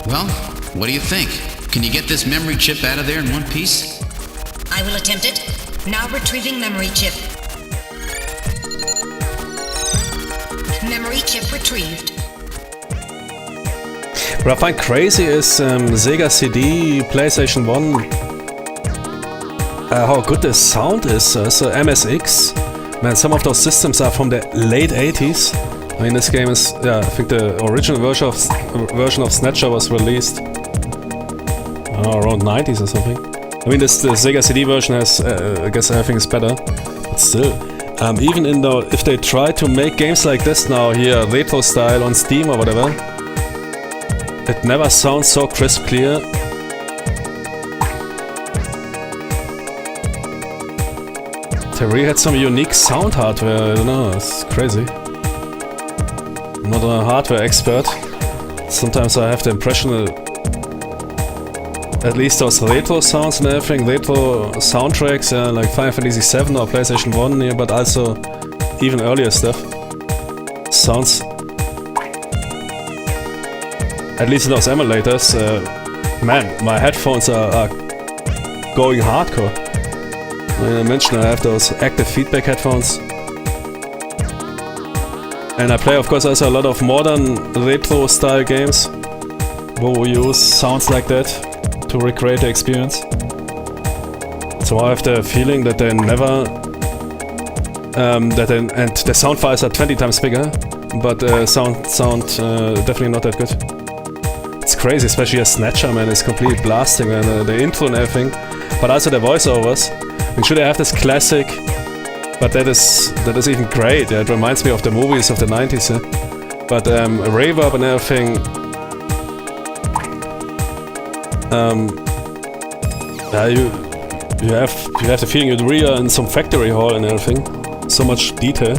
Well, what do you think? Can you get this memory chip out of there in one piece? I will attempt it. Now retrieving memory chip. Memory chip retrieved. What I find crazy is Sega CD, PlayStation 1, how good the sound is. So MSX, man, some of those systems are from the late 80s. I mean, this game is, yeah, I think the original version of Snatcher was released around 90s or something. I mean, the Sega CD version has, I guess everything is better, but still. Even if they try to make games like this now here, retro style on Steam or whatever, It never sounds so crisp clear. They really had some unique sound hardware, I don't know, it's crazy. I'm not a hardware expert. Sometimes I have the impression that at least those retro sounds and everything, retro soundtracks, like Final Fantasy VII or PlayStation 1, yeah, but also even earlier stuff, sounds, at least in those emulators, man, my headphones are going hardcore. I mentioned I have those active feedback headphones. And I play, of course, also a lot of modern retro style games where we use sounds like that to recreate the experience. So I have the feeling that they never and the sound files are 20 times bigger, but sound definitely not that good. It's crazy, especially a Snatcher, man, it's completely blasting, man, the intro and everything, but also the voiceovers. And should I have this classic, but that is even great. Yeah, it reminds me of the movies of the 90s. Yeah? But reverb and everything. You have the feeling you're really in some factory hall and everything. So much detail.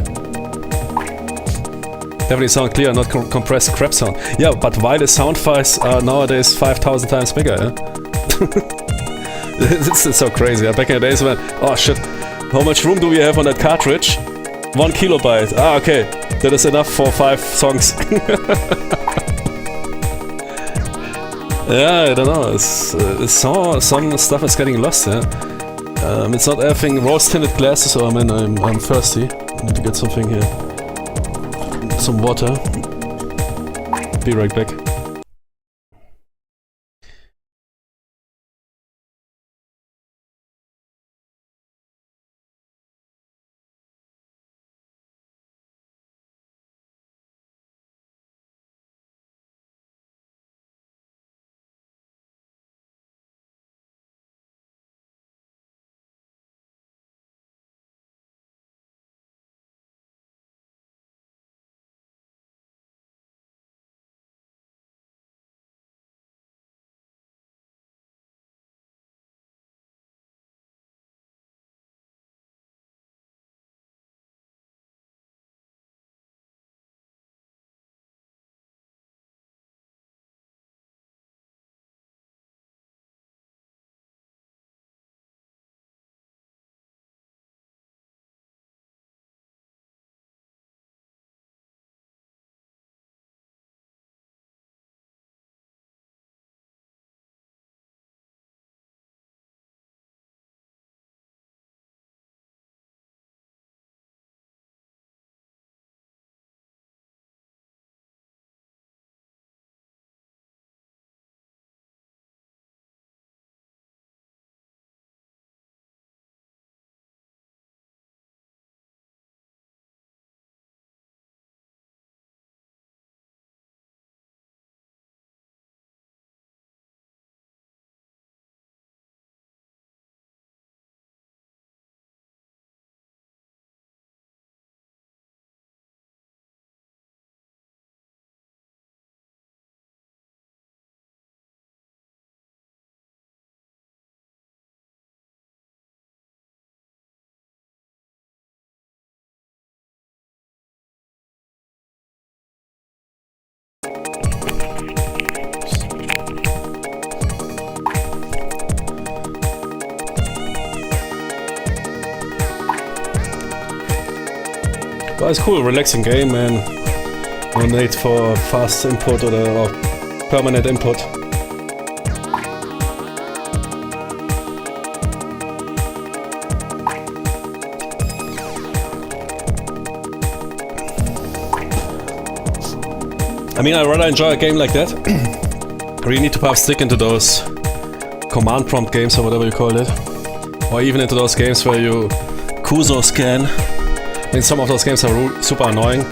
Definitely sound clear, not compressed crap sound. Yeah, but why the sound files are nowadays 5,000 times bigger? Yeah? It's so crazy. Back in the days when, oh shit, how much room do we have on that cartridge? 1 kilobyte. Ah, okay, that is enough for 5 songs. Yeah, I don't know. Some stuff is getting lost. Yeah, it's not everything rose-tinted glasses. Oh man, I'm thirsty. I need to get something here. Some water. Be right back. But it's cool, relaxing game, man. No need for fast input or permanent input. I mean, I rather enjoy a game like that. Where you need to perhaps stick into those command prompt games or whatever you call it. Or even into those games where you Kuso scan. I mean, some of those games are super annoying,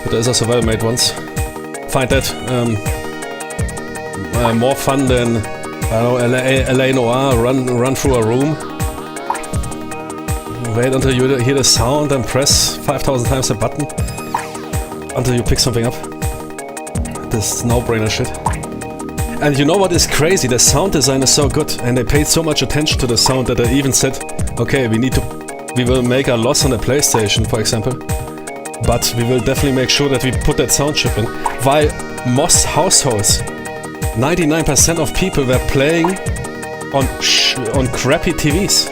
but there's also well-made ones. Find that more fun than, I don't know, LA Noire, run through a room. Wait until you hear the sound and press 5,000 times the button until you pick something up. This no-brainer shit. And you know what is crazy? The sound design is so good, and they paid so much attention to the sound that they even said, okay, we will make a loss on the PlayStation, for example, but we will definitely make sure that we put that sound chip in. While most households, 99% of people were playing on crappy TVs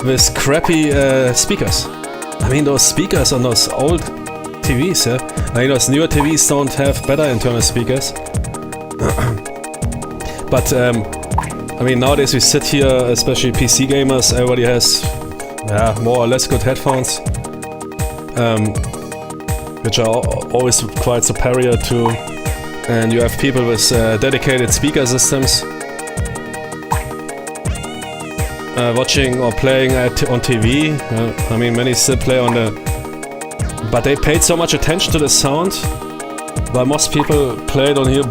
with crappy speakers. I mean, those speakers on those old TVs, yeah? I mean, those newer TVs don't have better internal speakers. But, I mean, nowadays we sit here, especially PC gamers, everybody has, more or less good headphones, which are always quite superior to, and you have people with dedicated speaker systems, watching or playing on TV. I mean, many still play on the, but they paid so much attention to the sound, while most people played on here,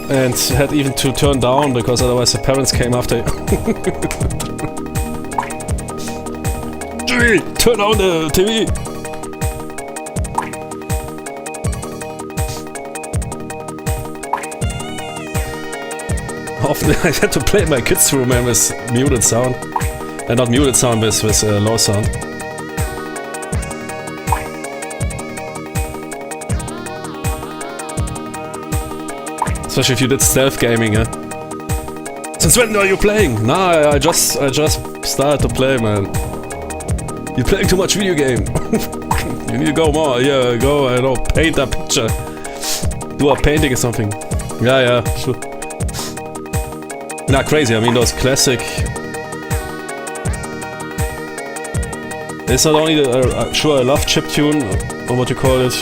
and had even to turn down because otherwise the parents came after you. Jimmy, turn on the TV! Often I had to play in my kids' room and with muted sound. And not muted sound, with low sound. Especially if you did stealth gaming, yeah? Since when are you playing? Nah, I just started to play, man. You're playing too much video game. You need to go more. Yeah, go, I don't know, paint a picture. Do a painting or something. Yeah, sure. Nah, crazy. I mean, those classic... It's not only the... sure, I love chiptune, or what you call it.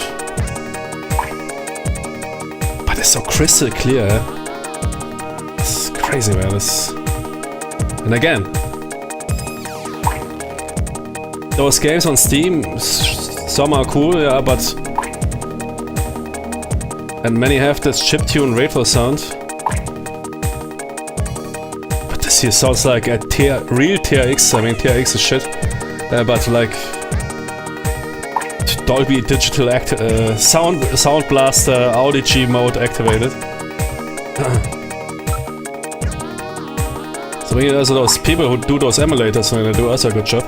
It's so crystal clear. It's crazy, man. And again, those games on Steam, some are cool, yeah, but and many have this chiptune retro sound. But this here sounds like a real TRX. I mean, TRX is shit, but like Dolby Digital Sound Blaster Audi G mode activated. So maybe there's those people who do those emulators and they do also a good job.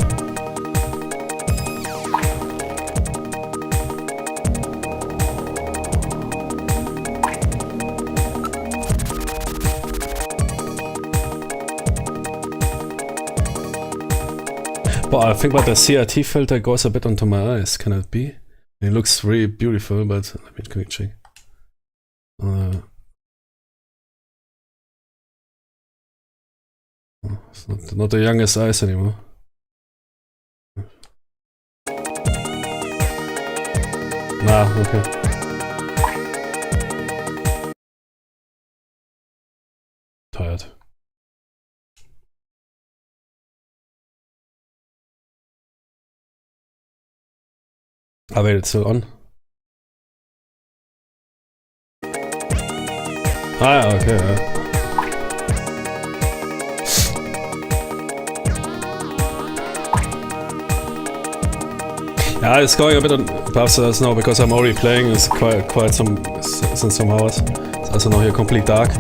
But I think the CRT filter goes a bit onto my eyes. Can it be? It looks really beautiful, but let me quickly check. It's not the youngest eyes anymore. Nah, okay. Tired. Ah, wait, it's still on. Ah, okay, yeah. Yeah, it's going a bit on perhaps now because I'm already playing. It's quite since some hours. It's also now here complete dark.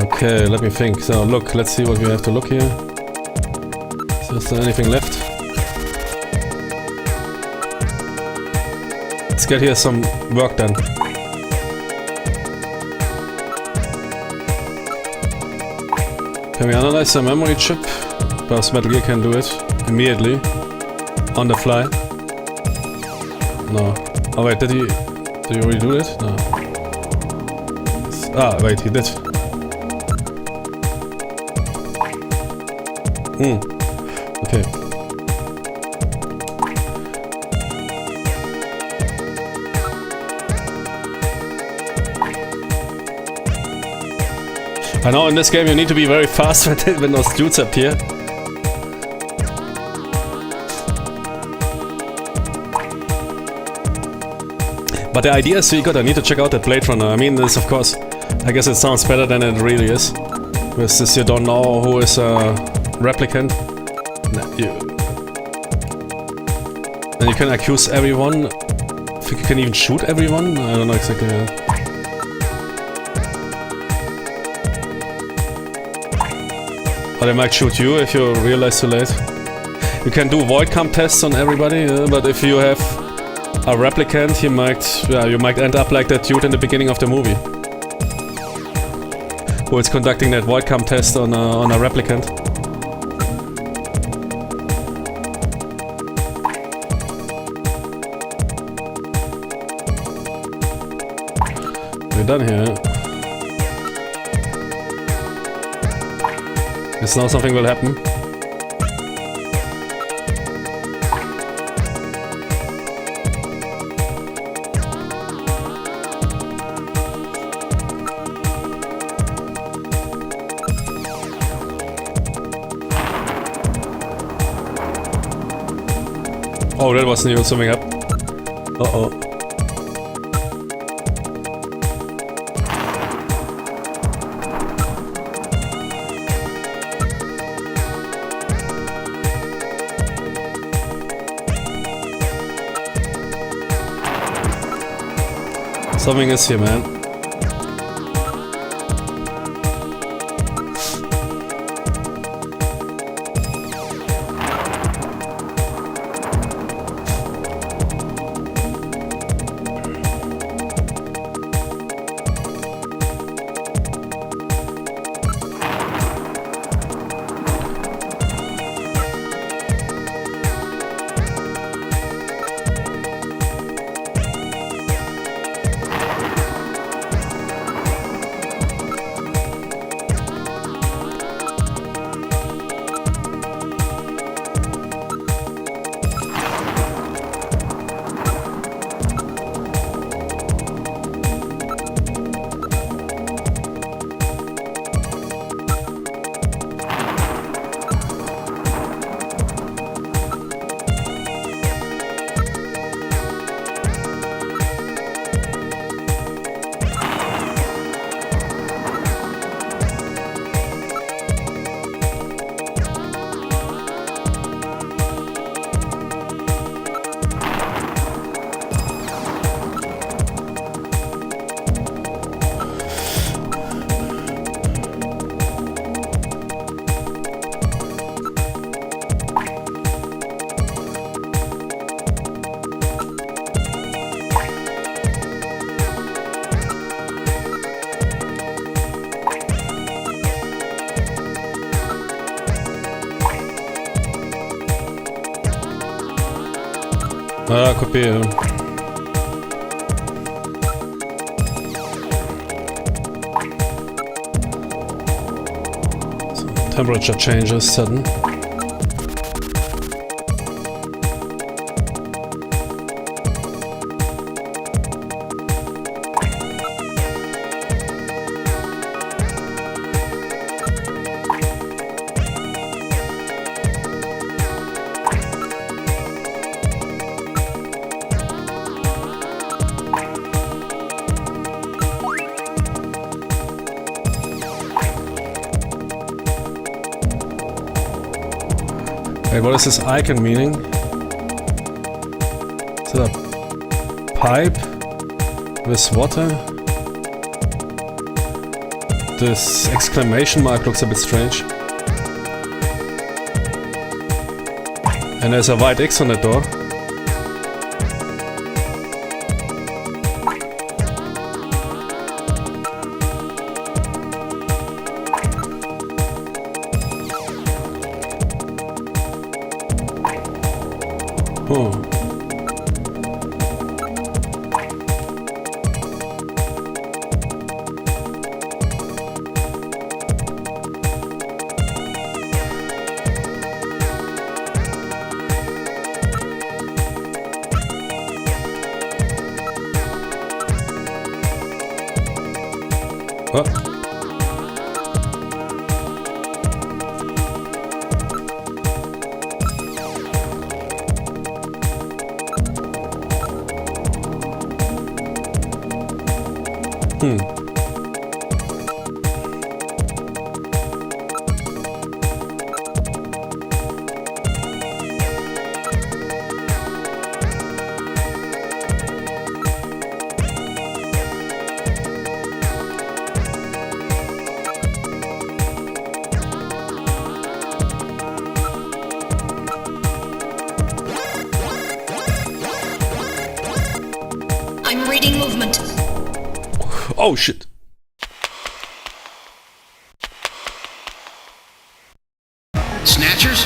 Okay, let me think. So look, let's see what we have to look here. Is there anything left? Let's get here some work done. Can we analyze the memory chip? Perhaps Metal Gear can do it immediately. On the fly. No. Oh wait, did he already do it? No. Ah, wait, he did. Okay. I know in this game you need to be very fast when those dudes appear. But the idea is really good. I need to check out that Blade Runner. I mean, this of course, I guess it sounds better than it really is. With this, you don't know who is a replicant. And you can accuse everyone think you can even shoot everyone? I don't know exactly. Or they might shoot you if you realize too late. You can do void comp tests on everybody, but if you have a replicant, you might end up like that dude in the beginning of the movie, who is conducting that void comp test on a replicant. We're done here. Guess now something will happen. Oh, that was new, something up. Uh-oh. Something is here, man. Could be. So, temperature changes sudden. Wait, what is this icon meaning? Is it a pipe with water? This exclamation mark looks a bit strange. And there's a white X on the door. Oh. What? reading movement. Oh shit. Snatchers?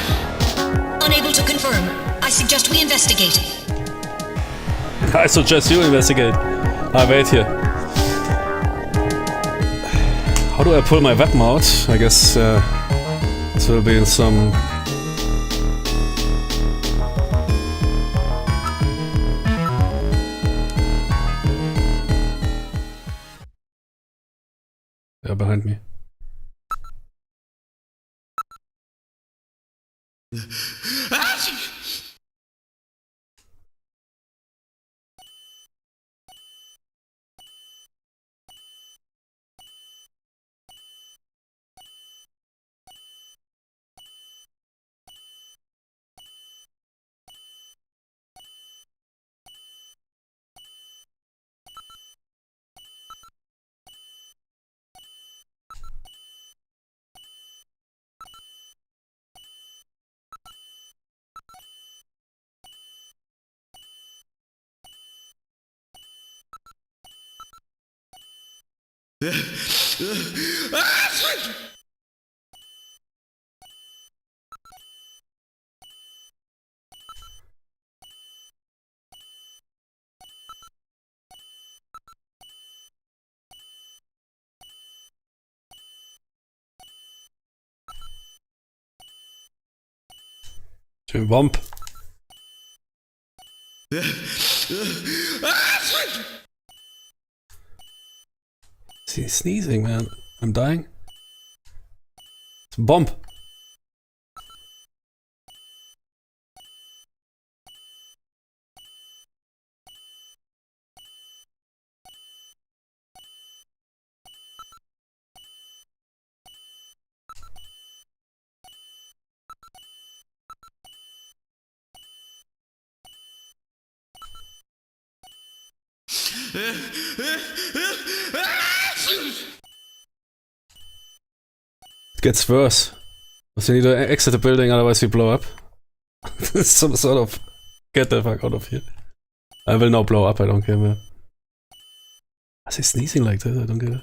Unable to confirm. I suggest we investigate. I suggest you investigate. I wait here. How do I pull my weapon out? I guess this will be in some... They're behind me. Womp. Is he sneezing, man? I'm dying. It's a bomb. It gets worse. We need to exit the building, otherwise we blow up. Some sort of... Get the fuck out of here. I will now blow up, I don't care, man. Why is he sneezing like this? I don't get it.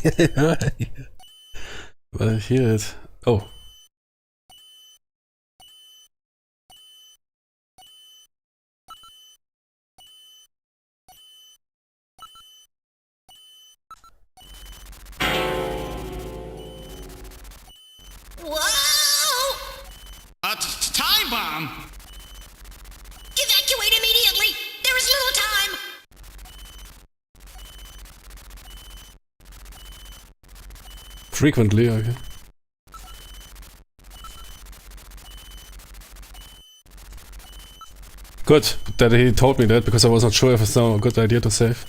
Yeah. But I hear it. Oh. Whoa! A time bomb? Evacuate immediately! There is little time! Frequently, okay. Good that he told me that, because I was not sure if it's now a good idea to save.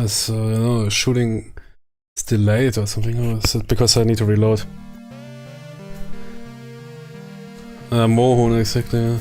is, you know, shooting is delayed or something, or is it because I need to reload? Mohun, exactly, yeah.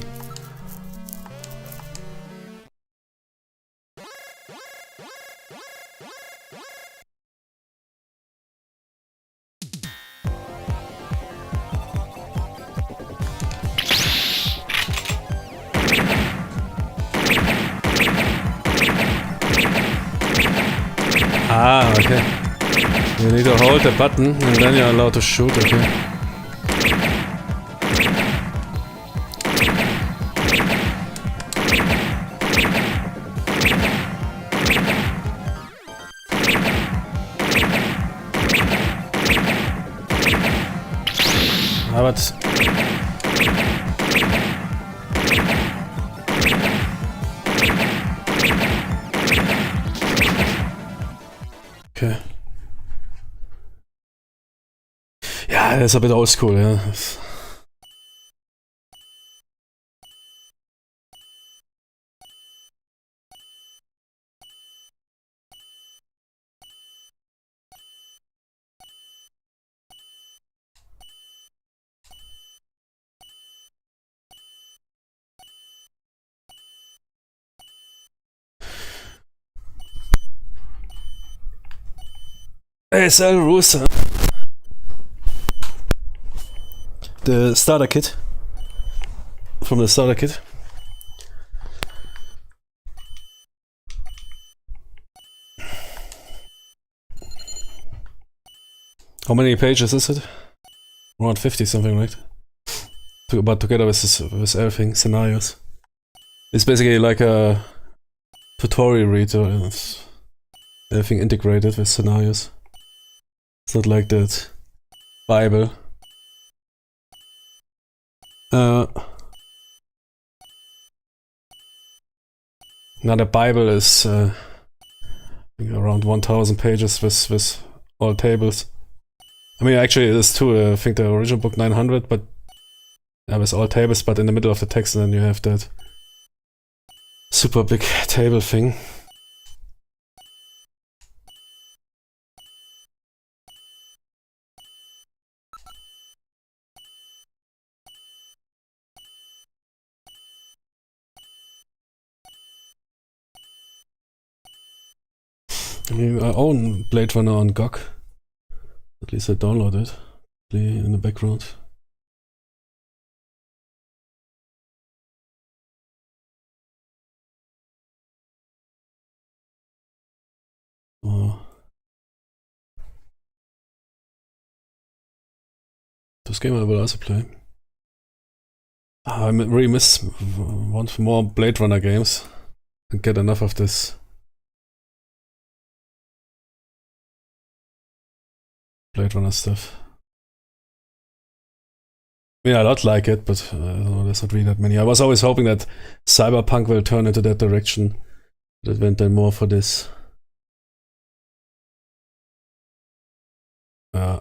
Ah, okay. You need to hold the button and then you're allowed to shoot, okay. Ah, but... Okay. Yeah, it's a bit old school, yeah. Hey, Sal Rusa. The starter kit. From the starter kit. How many pages is it? Around 50 something, right? But together with everything, scenarios. It's basically like a tutorial read, or it's everything integrated with scenarios. It's not like that Bible. Now the Bible is around 1000 pages with all tables. I mean, actually it is too. I think the original book 900, but with all tables, but in the middle of the text, and then you have that super big table thing. I mean, I own Blade Runner on GOG. At least I downloaded it. In the background. Oh. This game I will also play. I really want more Blade Runner games and get enough of this Blade Runner stuff. I mean, I don't like it, but there's not really that many. I was always hoping that Cyberpunk will turn into that direction. But it went then more for this. I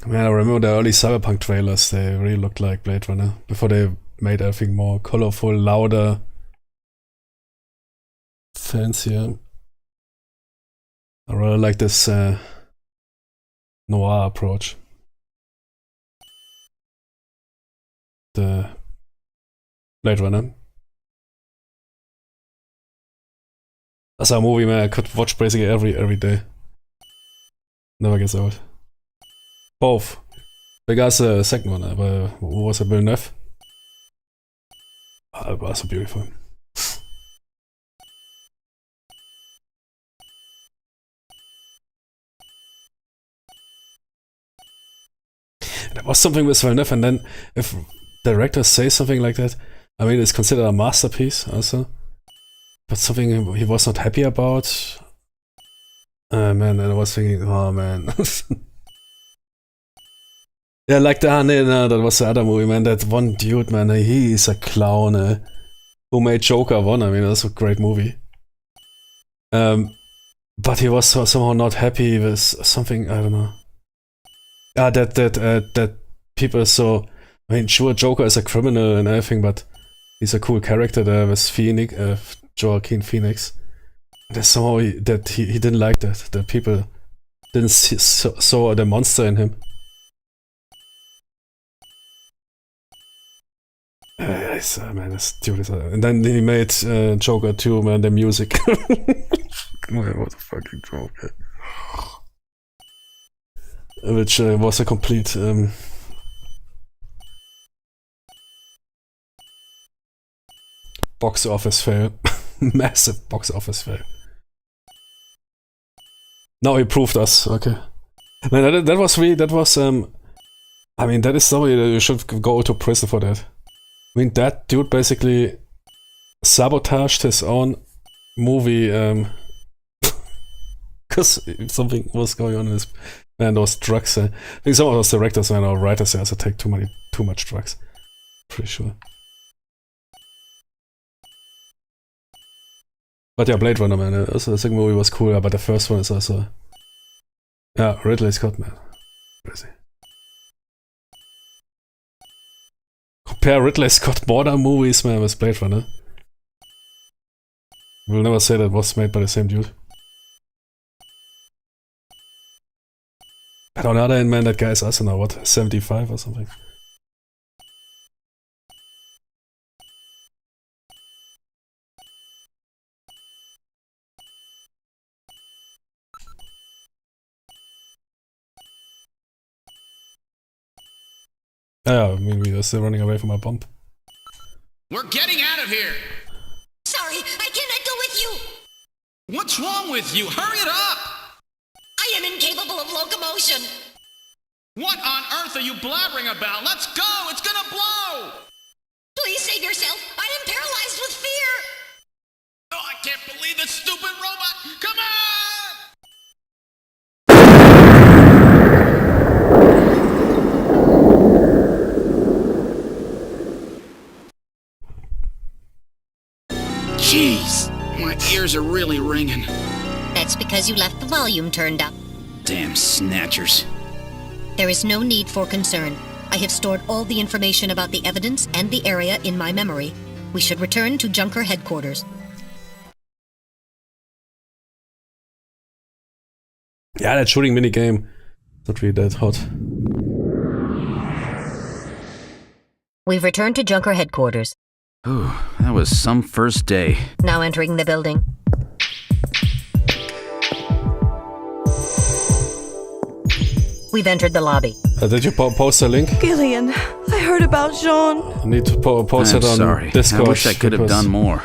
mean, I remember the early Cyberpunk trailers, they really looked like Blade Runner, before they made everything more colorful, louder, fancier. I really like this noir approach. The Blade Runner. That's a movie, man, I could watch basically every day. Never gets old. Both. Because the second one, but what was it, Villeneuve? Oh, it was so beautiful. There was something with Villeneuve, and then if directors say something like that, I mean, it's considered a masterpiece also. But something he was not happy about. Man, and I was thinking, oh man. Yeah, like no, that was the other movie, man. That one dude, man, he is a clown. Who made Joker 1? I mean, that's a great movie. But he was somehow not happy with something. I don't know. That people are so. I mean, sure, Joker is a criminal and everything, but he's a cool character there with Phoenix, Joaquin Phoenix. There's somehow he didn't like that people didn't saw the monster in him. Man, this dude is. And then he made Joker 2, man, the music. What a fucking joke. Which was a complete. Box office fail. Massive box office fail. Now he proved us, okay. Man, that was really, I mean, that is somebody that you should go to prison for that. I mean, that dude basically sabotaged his own movie, because something was going on in his, man, those drugs. I think some of those directors and or writers also take too much drugs. Pretty sure. But yeah, Blade Runner, man, also the second movie was cool, but the first one is also... Yeah, Ridley Scott, man. Crazy. Compare Ridley Scott modern movies, man, with Blade Runner. We'll never say that was made by the same dude. But on the other hand, man, that guy is also now, what, 75 or something? Yeah, I mean, we're still running away from our bump. We're getting out of here! Sorry, I cannot go with you! What's wrong with you? Hurry it up! I am incapable of locomotion! What on earth are you blabbering about? Let's go! It's gonna blow! Please save yourself! I am paralyzed with fear! Oh, I can't believe this stupid robot! Come on! Jeez, my ears are really ringing. That's because you left the volume turned up. Damn snatchers. There is no need for concern. I have stored all the information about the evidence and the area in my memory. We should return to Junker headquarters. Yeah, that shooting minigame. Not really that hot. We've returned to Junker headquarters. Ooh, that was some first day. Now entering the building. We've entered the lobby. Did you post a link? Gillian, I heard about Jean. I need to post I'm it on sorry. Discord. I wish I could have done more.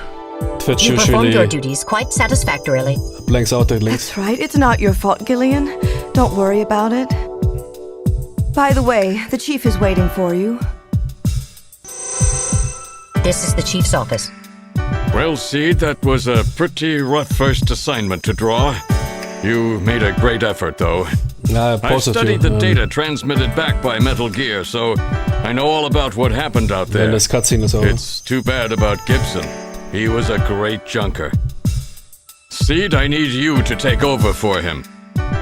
Twitch You performed usually your duties quite satisfactorily. blanks out the links. That's right, it's not your fault, Gillian. Don't worry about it. By the way, the chief is waiting for you. This is the chief's office. Well, Seed, that was a pretty rough first assignment to draw. You made a great effort, though. I studied the data transmitted back by Metal Gear, so I know all about what happened out there. And this cutscene is over. It's too bad about Gibson. He was a great junker. Seed, I need you to take over for him.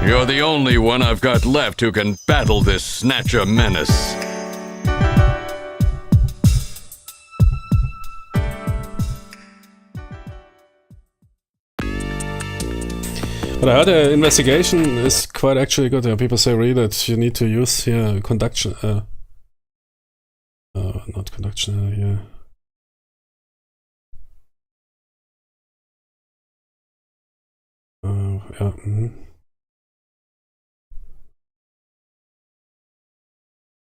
You're the only one I've got left who can battle this Snatcher menace. But I heard the investigation is quite actually good. People say really that you need to use here conduction. Not conduction. Yeah. Yeah.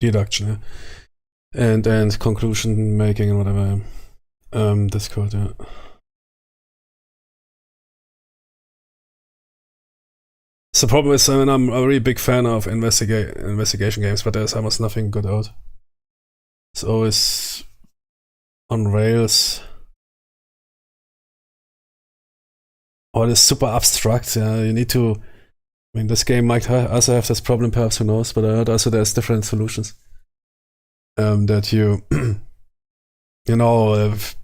Deduction. Yeah. And conclusion making and whatever. Discord. Yeah. So the problem is, I mean, I'm a really big fan of investigation games, but there's almost nothing good out. It's always on rails. Or it's super abstract. Yeah, you need to. I mean, this game might also have this problem, perhaps, who knows? But I heard also there's different solutions. That you, you know, if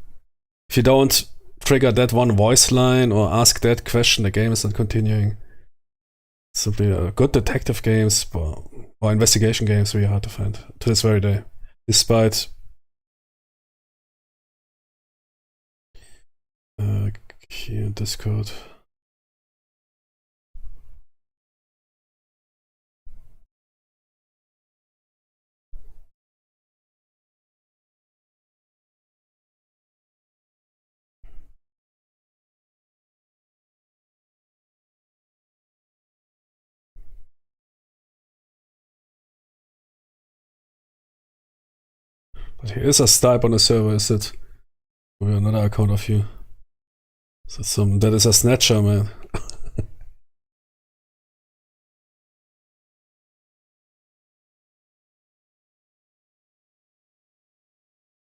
you don't trigger that one voice line or ask that question, the game is not continuing. Simply good detective games, but or investigation games really hard to find to this very day, despite here Discord. But here is a Stipe on the server, is it? Or another account of you. So that is a Snatcher, man.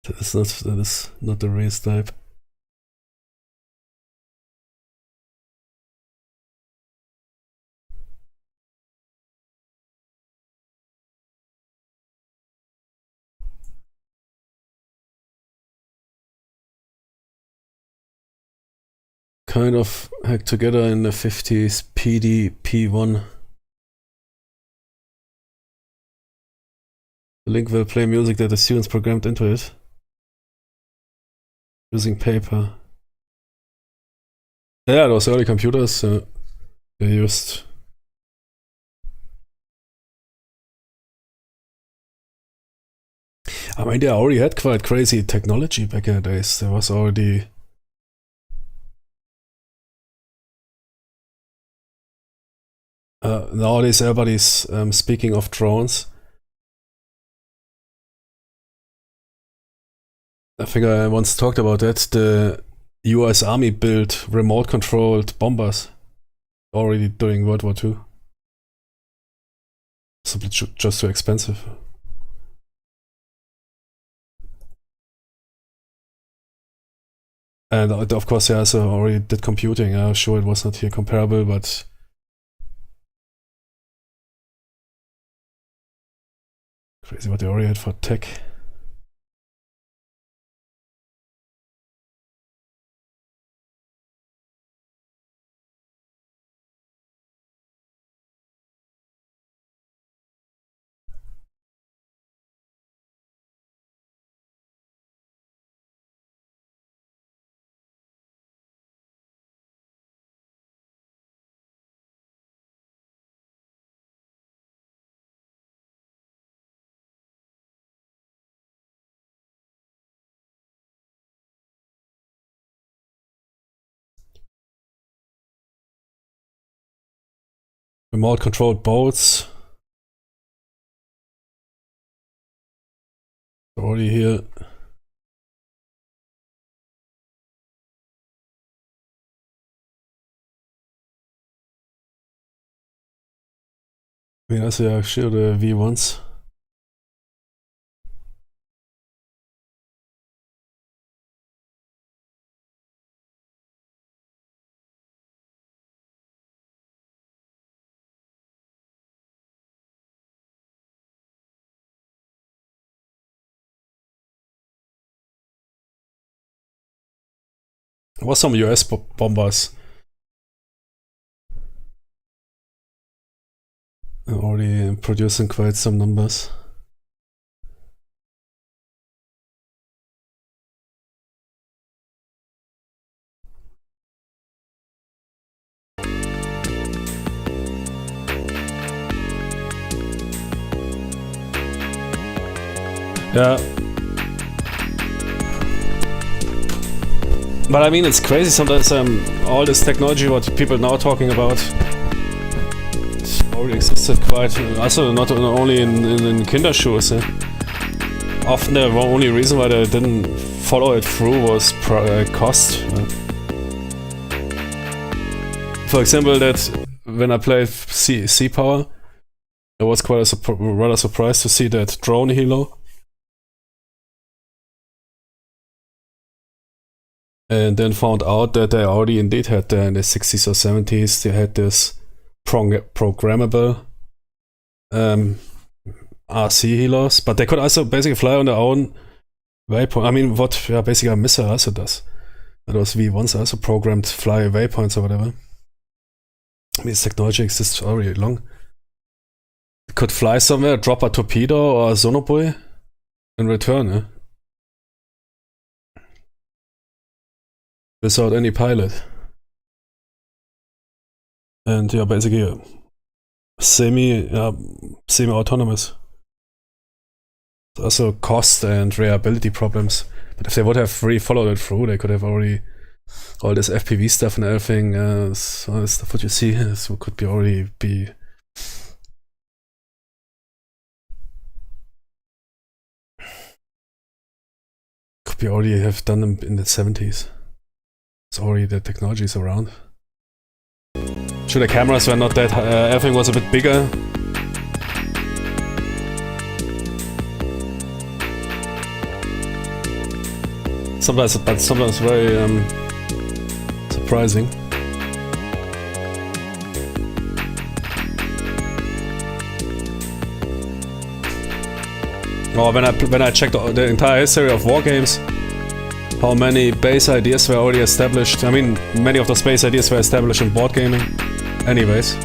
That is not the real Stipe. Kind of hacked together in the 50s, PDP1. The link will play music that the students programmed into it. Using paper. Yeah, those early computers, they used... I mean, they already had quite crazy technology back in the days. There was already... nowadays everybody's speaking of drones. I think I once talked about that. The US Army built remote-controlled bombers already during World War II. Simply just too expensive. And of course, they also already did computing. I'm sure it was not here comparable, but crazy what they already had for tech. Remote controlled boats. Already here. I mean, also actually the V1s. There was some US bombers already producing quite some numbers. Yeah. But I mean, it's crazy sometimes, all this technology what people now talking about already existed quite, also not only in Kinderschuhe. Often the only reason why they didn't follow it through was cost. For example, that when I played Sea Power, I was quite rather surprised to see that drone helo. And then found out that they already indeed had in the 60s or 70s, they had this programmable RC helos, but they could also basically fly on their own waypoint. I mean, what basically a missile also does. Those V1s also programmed fly waypoints or whatever. I mean, this technology exists already long. could fly somewhere, drop a torpedo or a sonobuoy, and return, yeah? Without any pilot. And yeah, basically semi-autonomous. Also cost and reliability problems. But if they would have really followed it through, they could have already all this FPV stuff and everything, all this stuff what you see, so could be already be already have done them in the 70s. So already the technology is around. Sure, the cameras were not that everything was a bit bigger. Sometimes very surprising. Or when I checked the entire history of war games, how many base ideas were already established. I mean, many of those base ideas were established in board gaming. Anyways.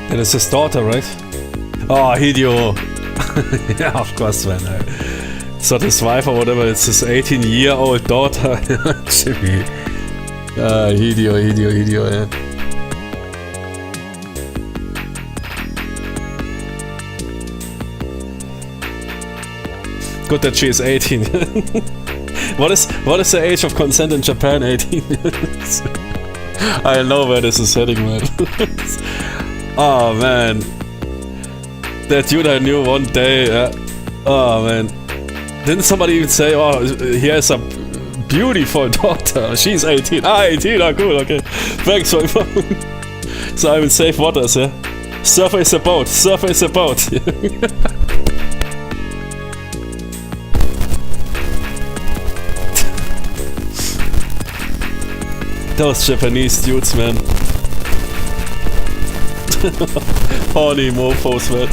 That is his daughter, right? Oh, Hideo! Yeah, of course, man. It's not his wife or whatever, it's his 18-year-old daughter. Jimmy. Hideo, yeah. Good that she is 18. What is the age of consent in Japan? 18 years. I know where this is heading, man. Oh man, that dude I knew one day. Oh man, didn't somebody even say, "Oh, he has a beautiful daughter. She's 18." 18. Oh, cool. Okay, thanks for informing. So I'm in safe waters. Yeah, surface a boat. Surface a boat. Those Japanese dudes, man. Horny mofos, man.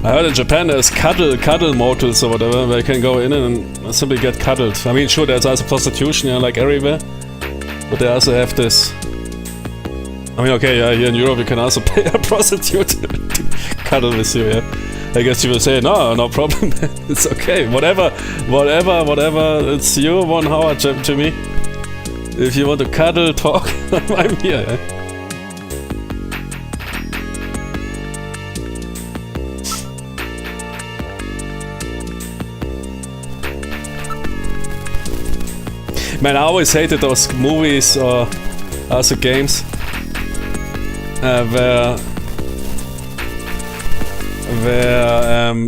I heard in Japan there's cuddle motels or whatever, where you can go in and simply get cuddled. I mean, sure, there's also prostitution, yeah, like everywhere, but they also have this. I mean, okay, yeah, here in Europe you can also pay a prostitute to cuddle with you, yeah. I guess you will say, no problem, it's okay, whatever, it's you, 1 hour, Jimmy. If you want to cuddle, talk, I'm here, yeah. Man, I always hated those movies or also games where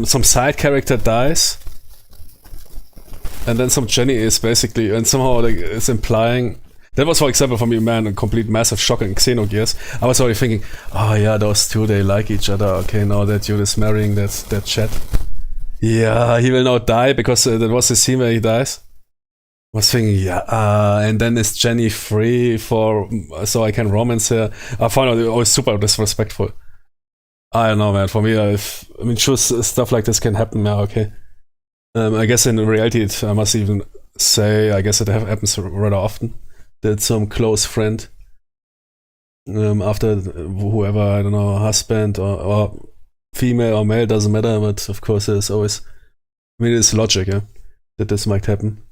some side character dies and then some Jenny is basically, and somehow like, it's implying that was, for example, for me, man, a complete massive shock in Xenogears. I was already thinking, oh yeah, those two, they like each other. Okay, now that dude is marrying that chat. Yeah, he will now die because that was the scene where he dies. I was thinking, yeah, and then is Jenny free so I can romance her? I found it always super disrespectful. I don't know, man. For me, I mean, sure, stuff like this can happen. Yeah, okay. I guess in reality, I must even say, I guess it happens rather often that some close friend after whoever, I don't know, husband or female or male, doesn't matter, but of course there's always, I mean, it's logic, yeah, that this might happen.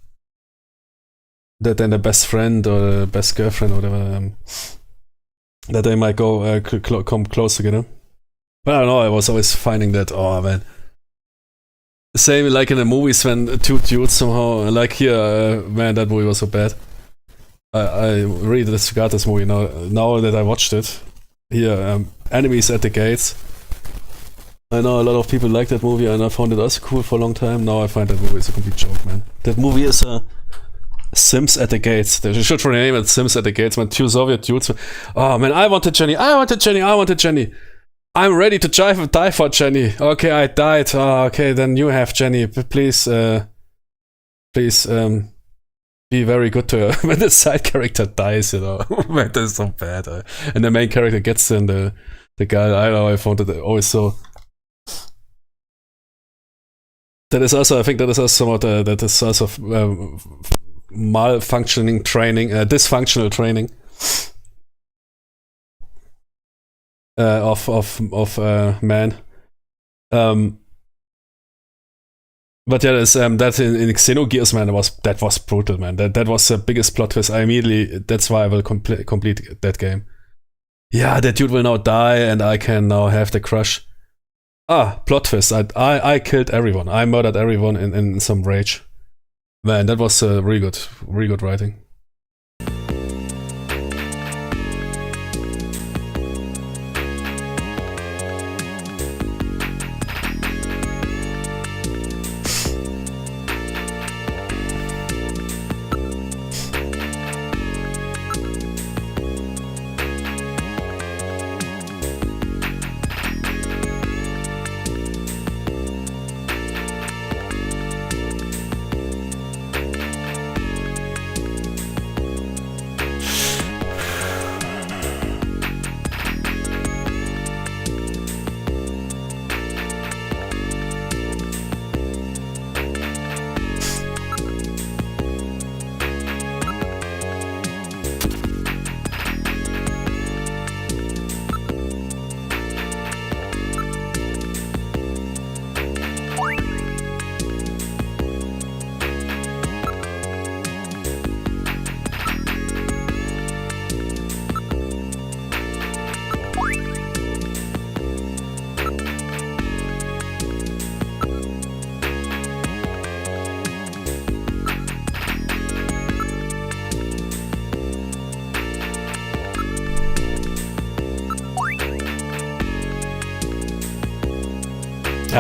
That then the best friend or the best girlfriend or whatever, that they might go come close together. But I don't know, I was always finding that, oh man. Same like in the movies when two dudes somehow, like here, man, that movie was so bad. I really disregard this movie now that I watched it. Here, Enemies at the Gates. I know a lot of people like that movie and I found it also cool for a long time. Now I find that movie is a complete joke, man. That movie is Sims at the Gates. They should rename it Sims at the Gates, man. Two Soviet dudes. Oh man, I wanted Jenny. I'm ready to die for Jenny. Okay, I died. Oh, okay, then you have Jenny. Please, be very good to her. When the side character dies, man, that is so bad. And the main character gets in the guy. I don't know, I found it always so. That is also, I think that is also somewhat, that is also malfunctioning training, dysfunctional training of man. But yeah, that in Xenogears, man, that was brutal, man. That was the biggest plot twist. That's why I will complete that game. Yeah, that dude will now die, and I can now have the crush. Plot twist. I killed everyone. I murdered everyone in some rage. Man, that was really good writing.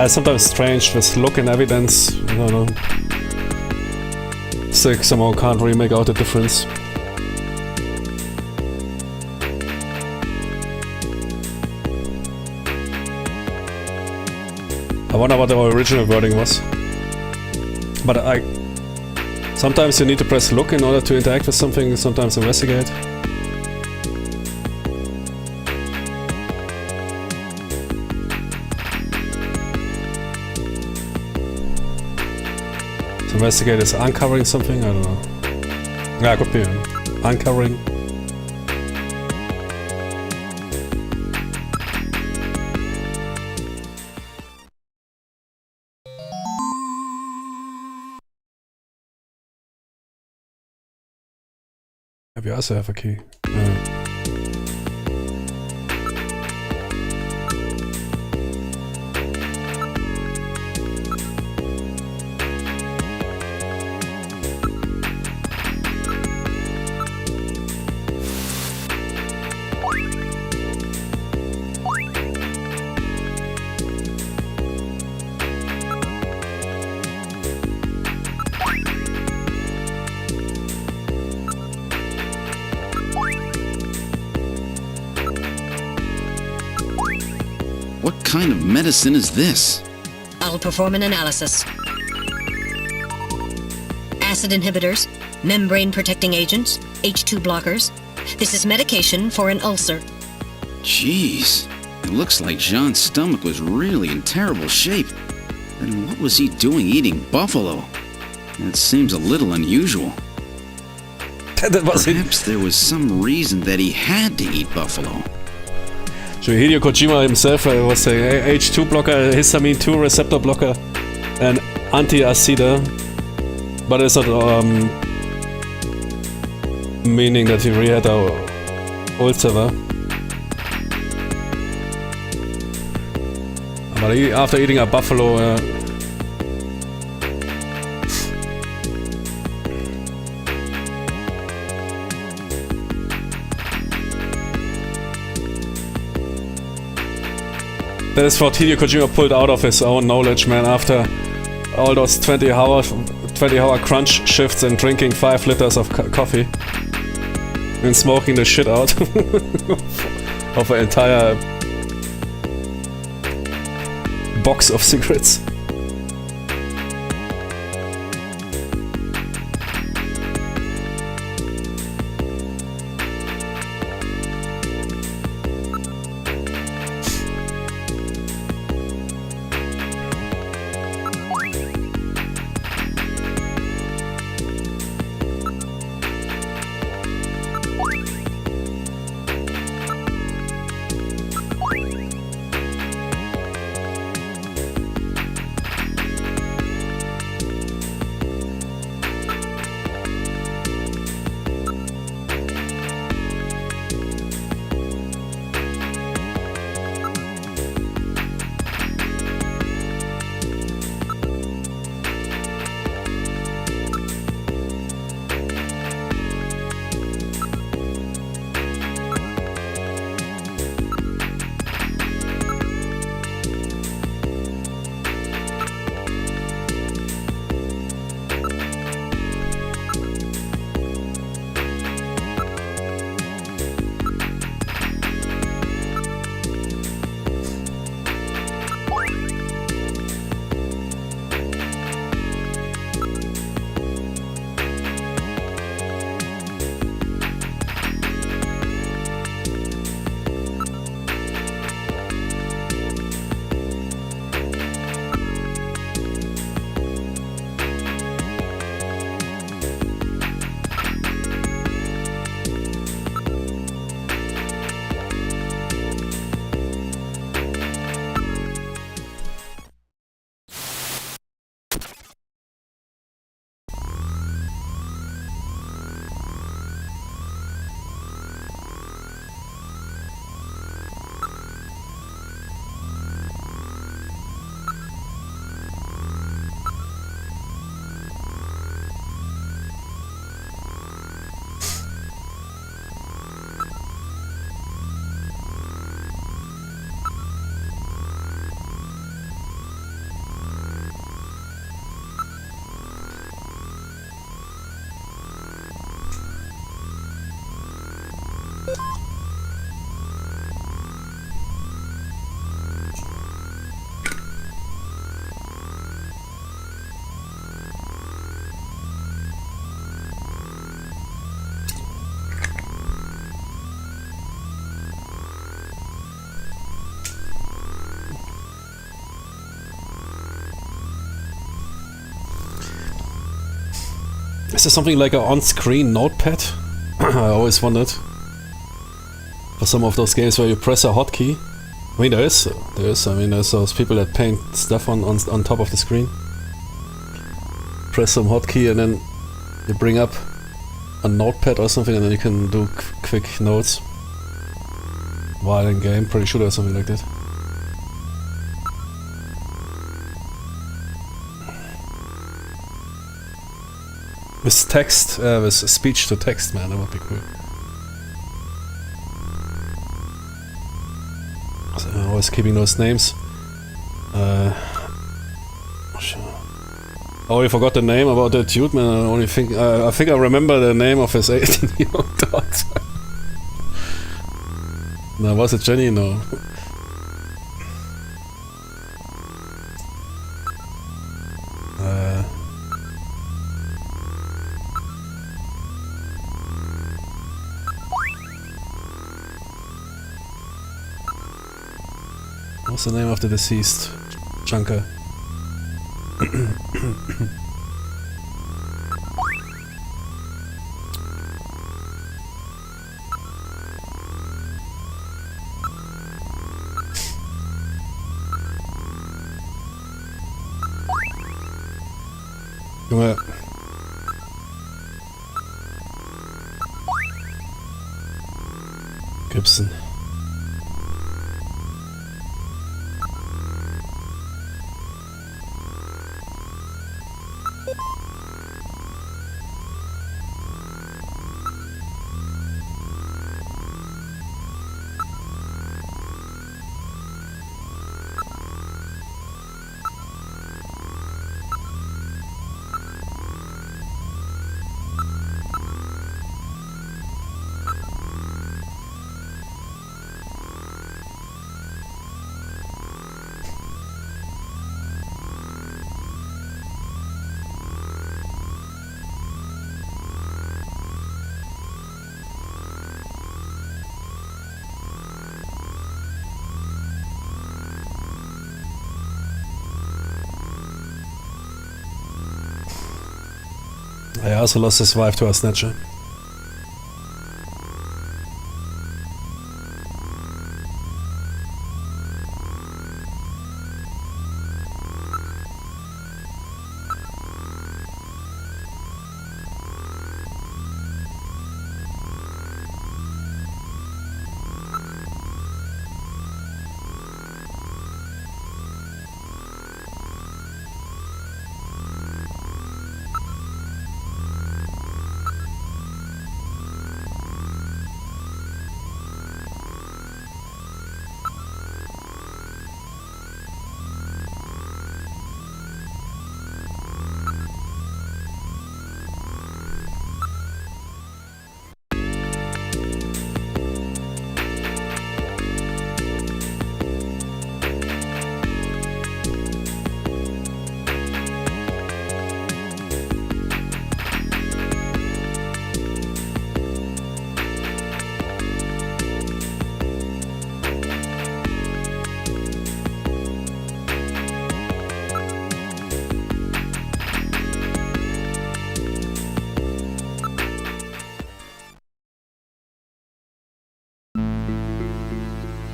Sometimes strange with look and evidence, I don't know. Still somehow can't really make out the difference. I wonder what the original wording was. But sometimes you need to press look in order to interact with something, sometimes investigate. Investigate is uncovering something? I don't know. Yeah, could be. Uncovering. Maybe I also have a key. What kind of medicine is this? I'll perform an analysis. Acid inhibitors, membrane-protecting agents, H2 blockers. This is medication for an ulcer. Jeez, it looks like Jean's stomach was really in terrible shape. Then what was he doing eating buffalo? That seems a little unusual. That was it. Perhaps there was some reason that he had to eat buffalo. So Hideo Kojima himself was a H2 blocker, histamine 2 receptor blocker, and anti-acida, but it's not meaning that he really had a ulcer. But after eating a buffalo, that is what Hideo Kojima pulled out of his own knowledge, man, after all those 20-hour crunch shifts and drinking 5 liters of coffee and smoking the shit out of an entire box of cigarettes. Is there something like an on-screen notepad? I always wondered. For some of those games where you press a hotkey. I mean, there is. I mean, there's those people that paint stuff on top of the screen. Press some hotkey and then you bring up a notepad or something and then you can do quick notes while in game. Pretty sure there's something like that. With text, with speech to text, man, that would be cool. So always keeping those names. I already forgot the name about that dude, man. I think I remember the name of his 18-year-old daughter. No, was it Jenny? No. What's the name of the deceased junker? Junge. Gibson. I also lost his wife to a snatcher.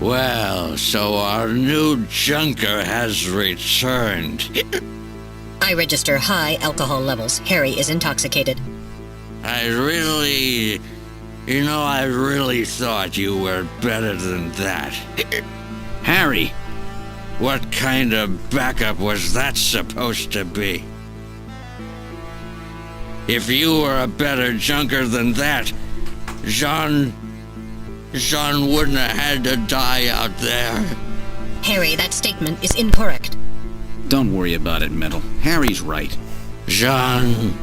Well, so our new junker has returned. I register high alcohol levels. Harry is intoxicated. I really thought you were better than that. Harry! What kind of backup was that supposed to be? If you were a better junker than that, Jean wouldn't have had to die out there. Harry, that statement is incorrect. Don't worry about it, Metal. Harry's right. Jean.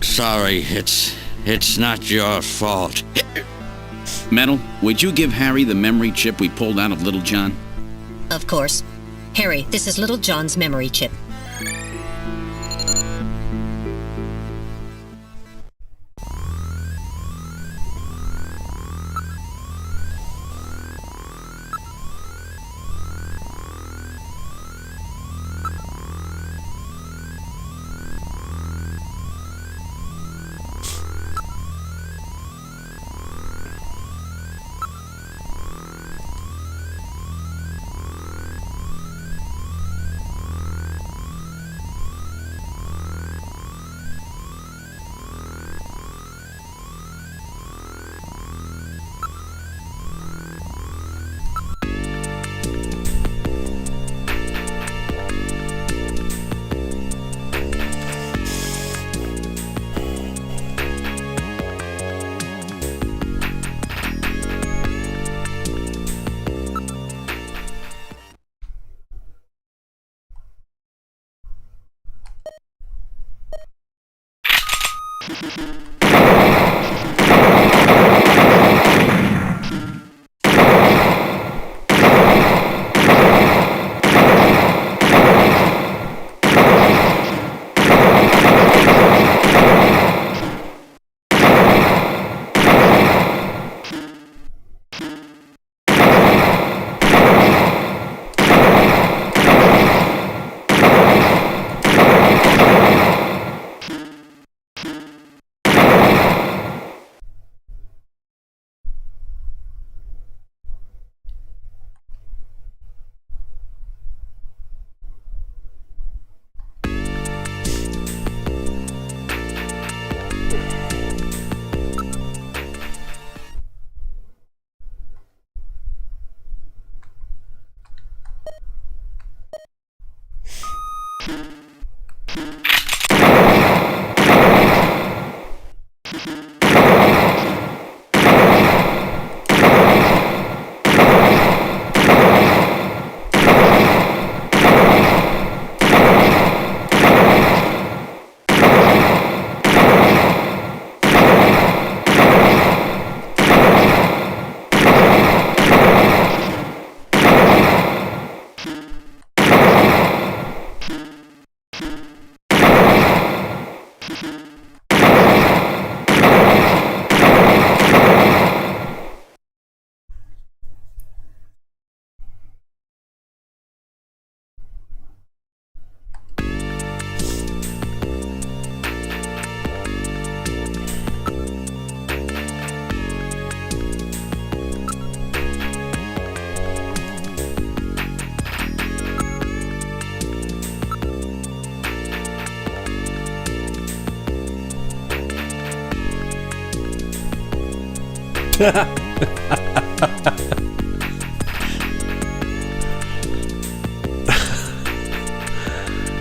Sorry, it's not your fault. Metal, would you give Harry the memory chip we pulled out of Little John? Of course. Harry, this is Little John's memory chip.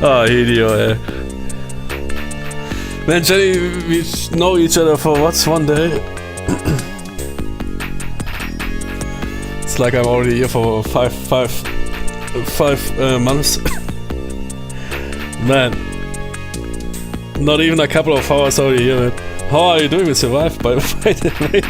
Oh, Hideo, ey. Man, Jenny, we know each other for what's 1 day? It's like I'm already here for five months. Man. Not even a couple of hours already here, man. How are you doing with your wife, by the way?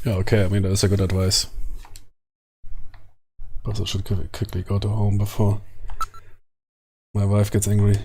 Yeah, okay, I mean, that's a good advice. But I should quickly go to home before my wife gets angry.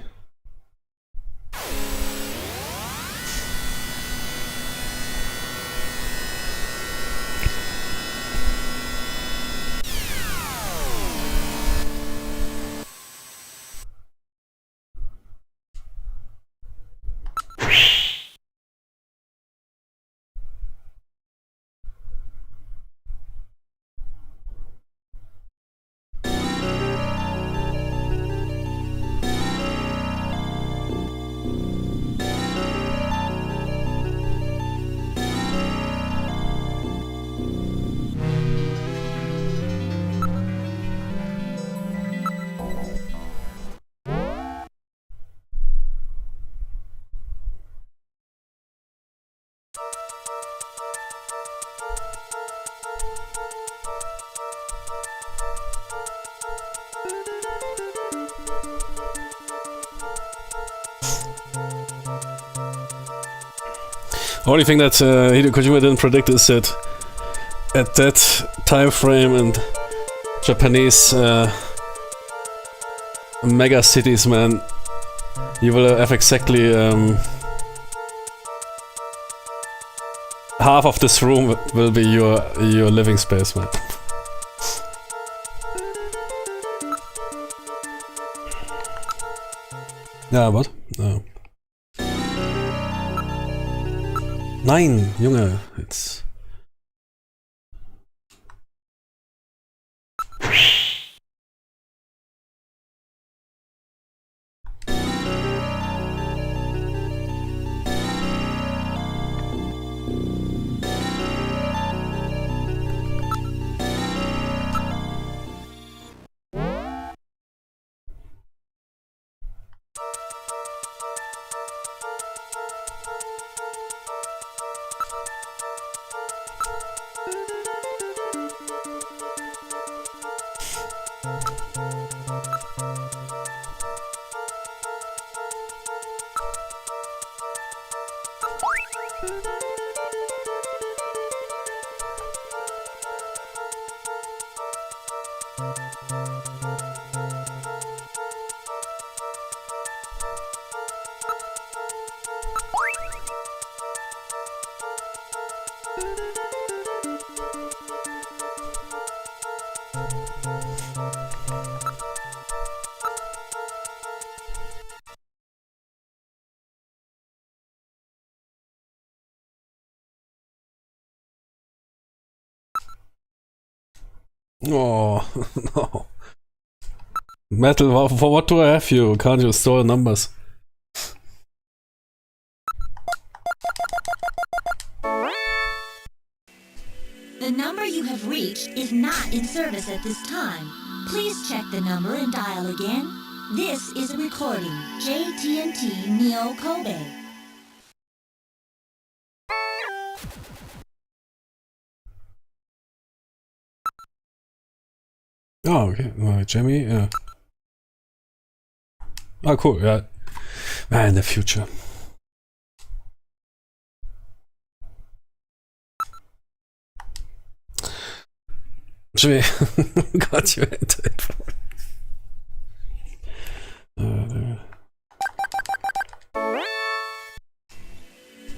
The only thing that Hideo Kojima didn't predict is that at that time frame in Japanese mega cities, man, you will have exactly half of this room will be your living space, man. Ja, was? Ja. Nein, Junge, jetzt. Oh, no. Metal, for what do I have you? Can't you store numbers? The number you have reached is not in service at this time. Please check the number and dial again. This is a recording. JTNT Neo Kobe. Oh, okay. Jamie, yeah. Oh, cool, yeah. In the future. Jimmy, got you into it.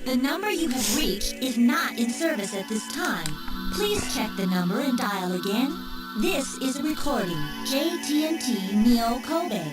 The number you have reached is not in service at this time. Please check the number and dial again. This is a recording. JTNT Neo Kobe.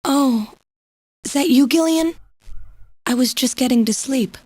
Oh, is that you, Gillian? I was just getting to sleep.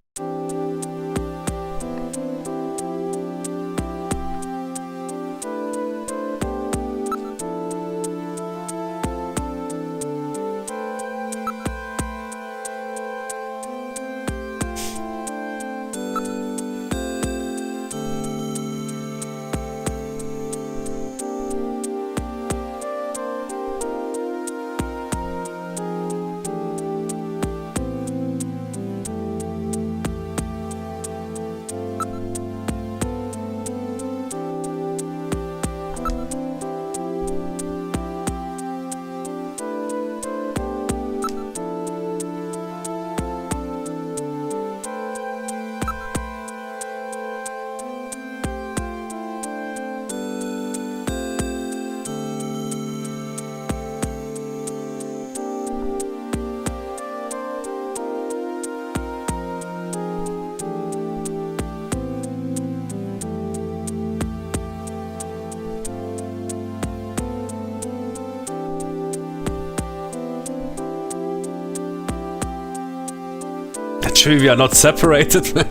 Actually, we are not separated, man.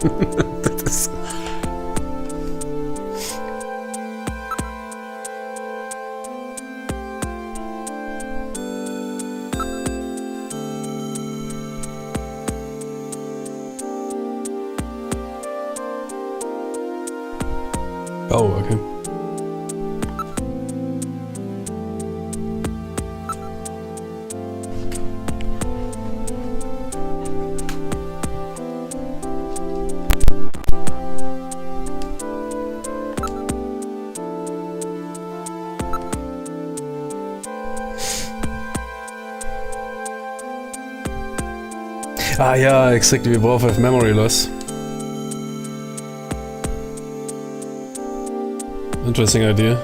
Oh, okay. Ah, yeah, exactly. We both have memory loss. Interesting idea.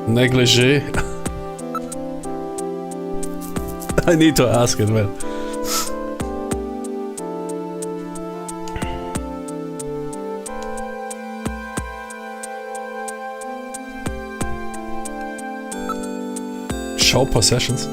Negligee. I need to ask it, man. Show possessions.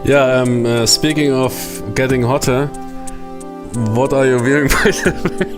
Yeah, speaking of getting hotter, what are you wearing by the way?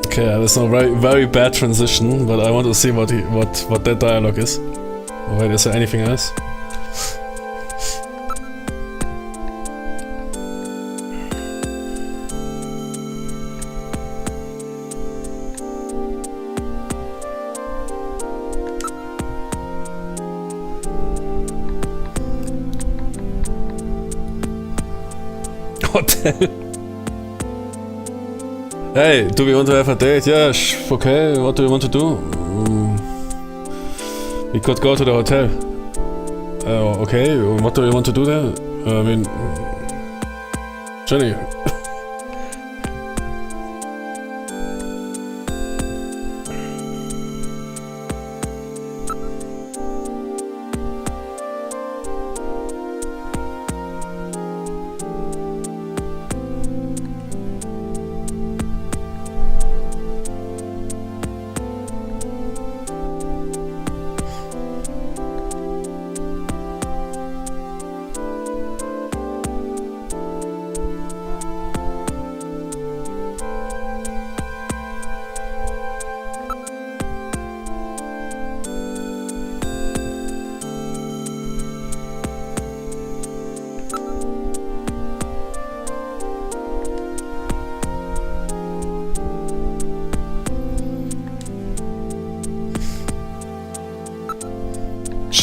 Okay, there's no very bad transition, but I want to see what that dialogue is. Wait, is there anything else? hotel. Hey, do we want to have a date? Yeah, okay, what do you want to do? We could go to the hotel. Okay, what do you want to do there? I mean... Jenny.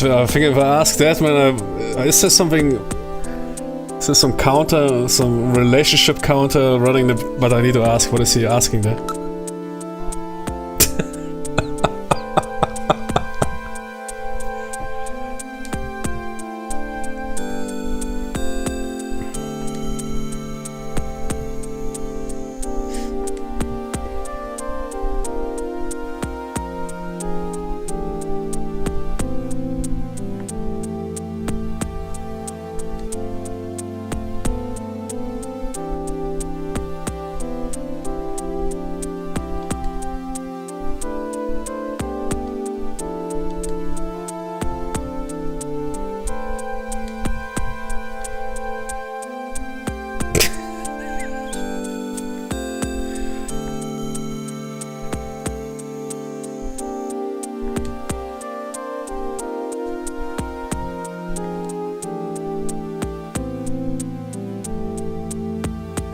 I think if I ask that, man, is there something... Is there some counter, some relationship counter running the... But I need to ask, what is he asking there?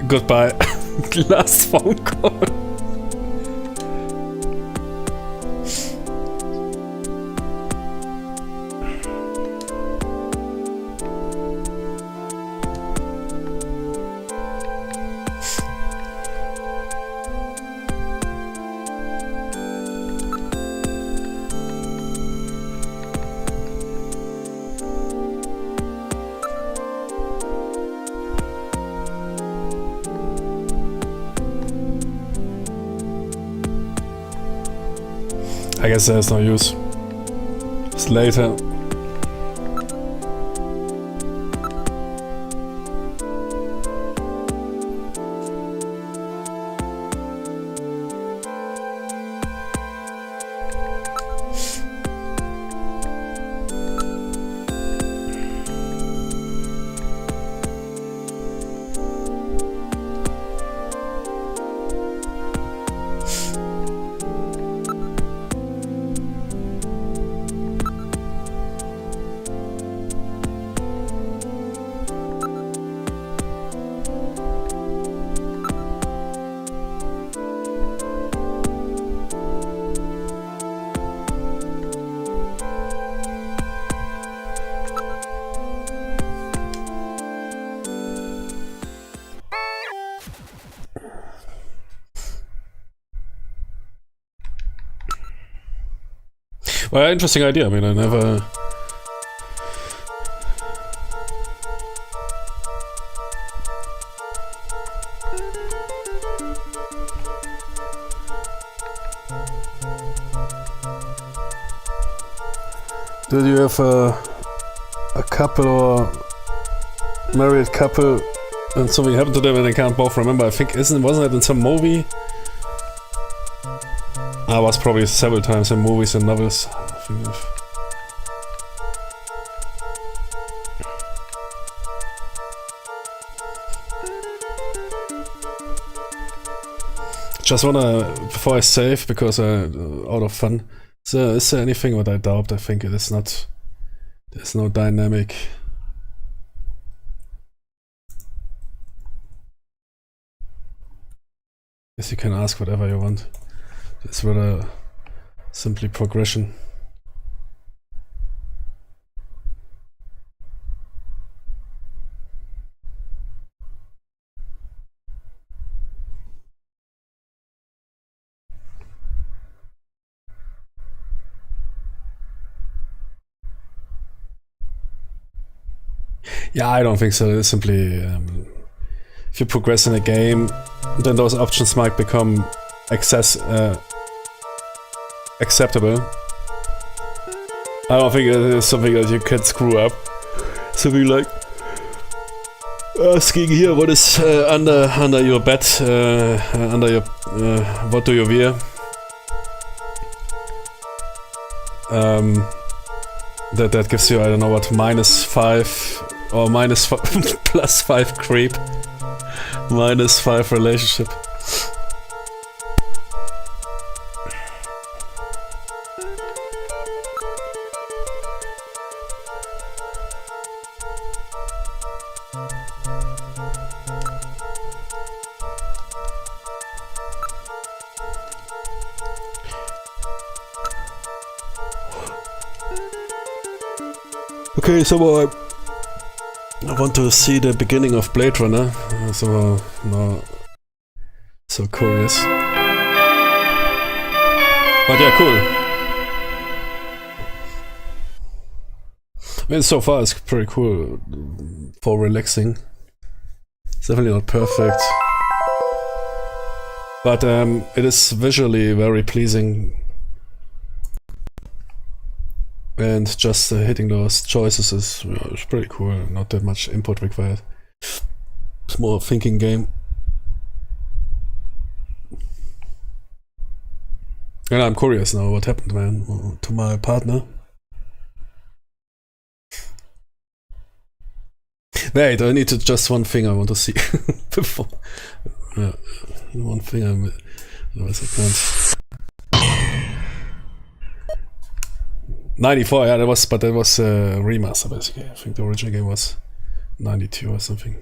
Goodbye. Last phone call. I guess there's no use. It's later. Well, interesting idea. I mean, I never... Did you have a couple or married couple and something happened to them and they can't both remember? I think, wasn't it in some movie? I was probably several times in movies and novels. I think just wanna, before I save, because out of fun, is there anything what I doubt? I think it is not, there's no dynamic. Guess you can ask whatever you want. It's rather simply progression. Yeah, I don't think so. It's simply if you progress in a game, then those options might become acceptable. I don't think it is something that you can screw up. Something like asking here what is under your bed, under your what do you wear? That gives you, I don't know what, -5 or +5 creep, -5 relationship. Okay, so I want to see the beginning of Blade Runner, so no, so curious. But yeah, cool. I mean, so far it's pretty cool for relaxing. It's definitely not perfect, but it is visually very pleasing. And just hitting those choices is pretty cool. Not that much input required. It's more a thinking game. And I'm curious now what happened, man, to my partner. Wait, I need to just one thing I want to see before. One thing otherwise I can't. 94, yeah, that was a remaster basically. I think the original game was 92 or something.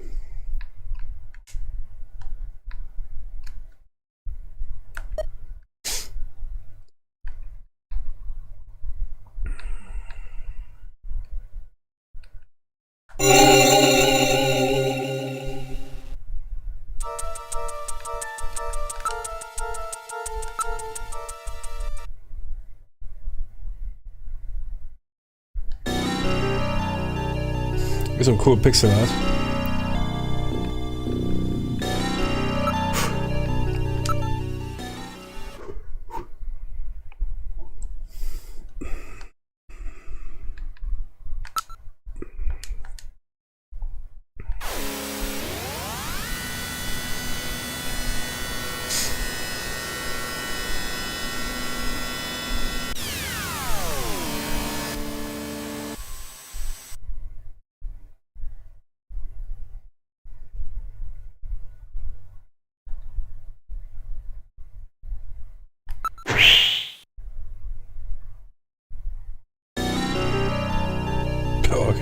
Some cool pixel art.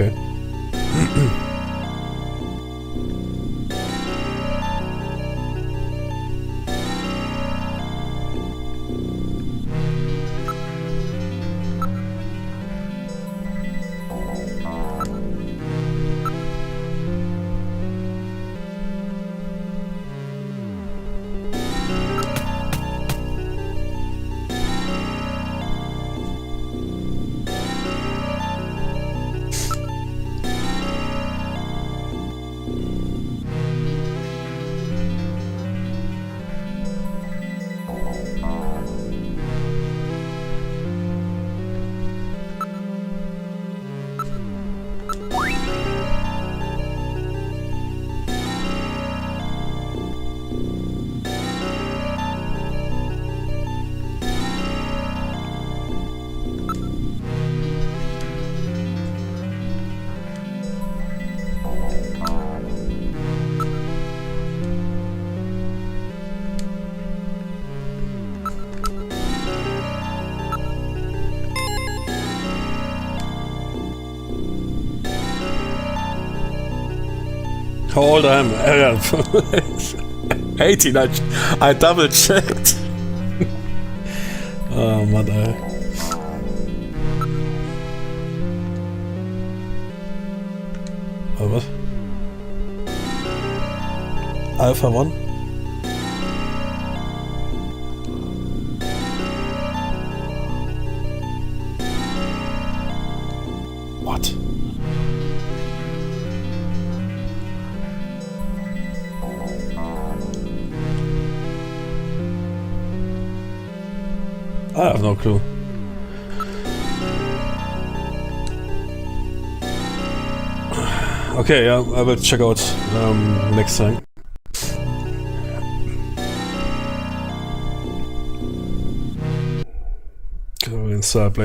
Okay. How old I am? 18, I double checked. Oh Mann, ey. Was? Alpha 1? What? I have no clue. Okay, yeah, I will check out next time. Go inside play.